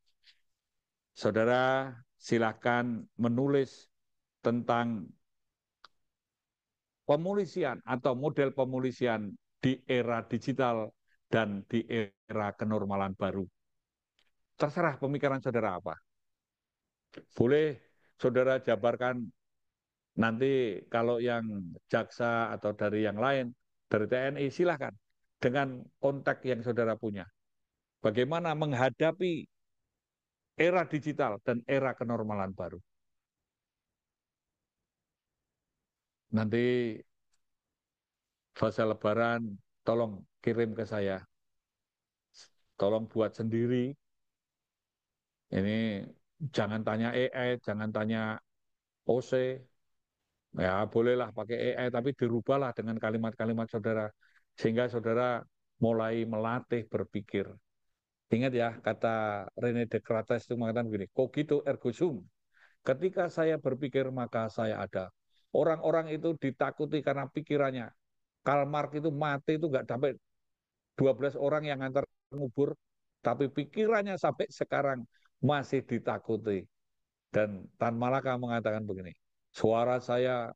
Saudara silakan menulis tentang pemolisian atau model pemolisian di era digital dan di era kenormalan baru. Terserah pemikiran saudara apa. Boleh saudara jabarkan nanti kalau yang jaksa atau dari yang lain, dari TNI silahkan. Dengan kontak yang saudara punya. Bagaimana menghadapi era digital dan era kenormalan baru. Nanti fase lebaran tolong kirim ke saya. Tolong buat sendiri. Ini jangan tanya AI, jangan tanya OC. Ya bolehlah pakai AI, tapi dirubahlah dengan kalimat-kalimat saudara. Sehingga saudara mulai melatih berpikir. Ingat ya, kata René Descartes itu mengatakan begini, cogito ergo sum. Ketika saya berpikir, maka saya ada. Orang-orang itu ditakuti karena pikirannya. Karl Marx itu mati itu nggak sampai 12 orang yang antar ngubur, tapi pikirannya sampai sekarang masih ditakuti. Dan Tan Malaka mengatakan begini, suara saya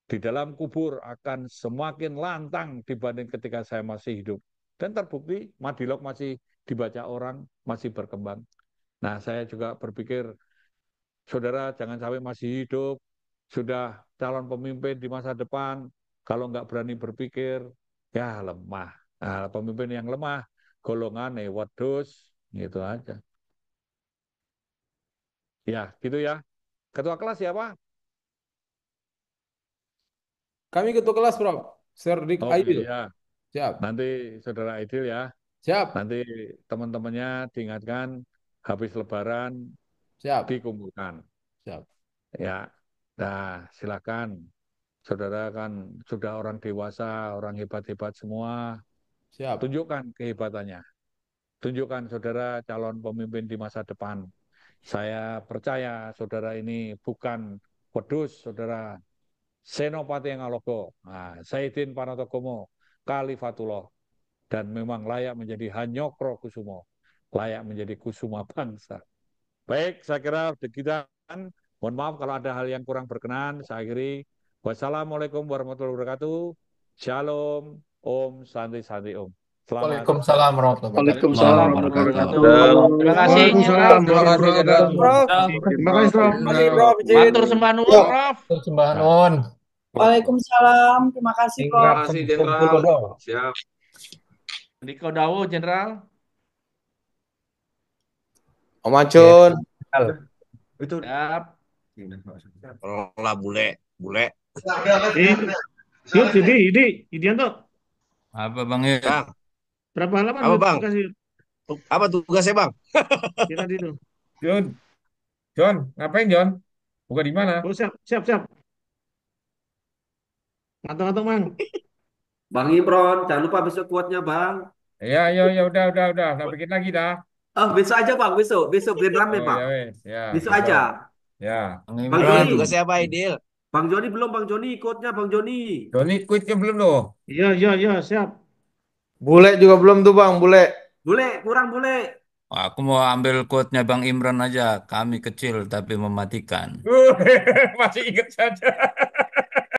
di dalam kubur akan semakin lantang dibanding ketika saya masih hidup. Dan terbukti Madilog masih dibaca orang, masih berkembang. Nah, saya juga berpikir, saudara jangan sampai masih hidup, sudah calon pemimpin di masa depan, kalau nggak berani berpikir, ya lemah. Nah, pemimpin yang lemah, golongan wedus, gitu aja. Ya, gitu ya. Ketua kelas siapa? Kami ketua kelas, Prof. Serdik Oh Aidil. iya. Siap. Nanti saudara Aidil ya. Siap. Nanti teman-temannya diingatkan habis lebaran Siap. dikumpulkan. Siap. Ya. Nah, silakan. Saudara kan sudah orang dewasa, orang hebat-hebat semua. Siap. Tunjukkan kehebatannya. Tunjukkan saudara calon pemimpin di masa depan. Saya percaya saudara ini bukan wedus, saudara Senopati Ngalogo, nah, Saidin Panatogomo, Kalifatullah, dan memang layak menjadi Hanyokro Kusumo, layak menjadi kusuma bangsa. Baik, saya kira sekian. Mohon maaf kalau ada hal yang kurang berkenan. Saya akhiri. Wassalamualaikum warahmatullahi wabarakatuh. Shalom. Om Santi Santi Om. Selamat. Waalaikumsalam warahmatullahi wabarakatuh. Waalaikumsalam warahmatullahi warahmatullahi wabarakatuh. wabarakatuh. Terima kasih, Jenderal. Waalaikumsalam Terima kasih, Jenderal. warahmatullahi Prof. Terima kasih, Prof. Terima kasih, Prof. Izin. Matur sembah nuwun, Prof. Sembah nuwun. Waalaikumsalam. Terima kasih, Terima Prof. kasih, Jenderal. Siap. Diko dawuh, Jenderal. Om Acun. Itu Siap. Tolonglah bule. Yuk, Idianto. Apa Bang ya? Bang, Berapa halaman? apa Bang? Kasih. Apa tugasnya Bang? Kira itu. John, ngapain John? Buka di mana? Oh, siap. Ngantuk-ngantuk, Bang. Bang Imron, jangan lupa besok kuatnya, Bang. Ya, udah. Nah, bikin lagi dah. Oh, besok aja, Bang. Besok biar rame, Oh, Bang. ya, wes. Ya, Besok besok. aja. Ya. Bang Joni. Tugasnya apa Idil? Bang Joni belum, Bang Joni. Quote-nya, Bang Joni. Joni quitnya belum tuh. Iya, siap. Bule juga belum tuh Bang, bule. Bule, kurang bule. Aku mau ambil quote-nya Bang Imran aja. Kami kecil tapi mematikan. Masih ingat saja.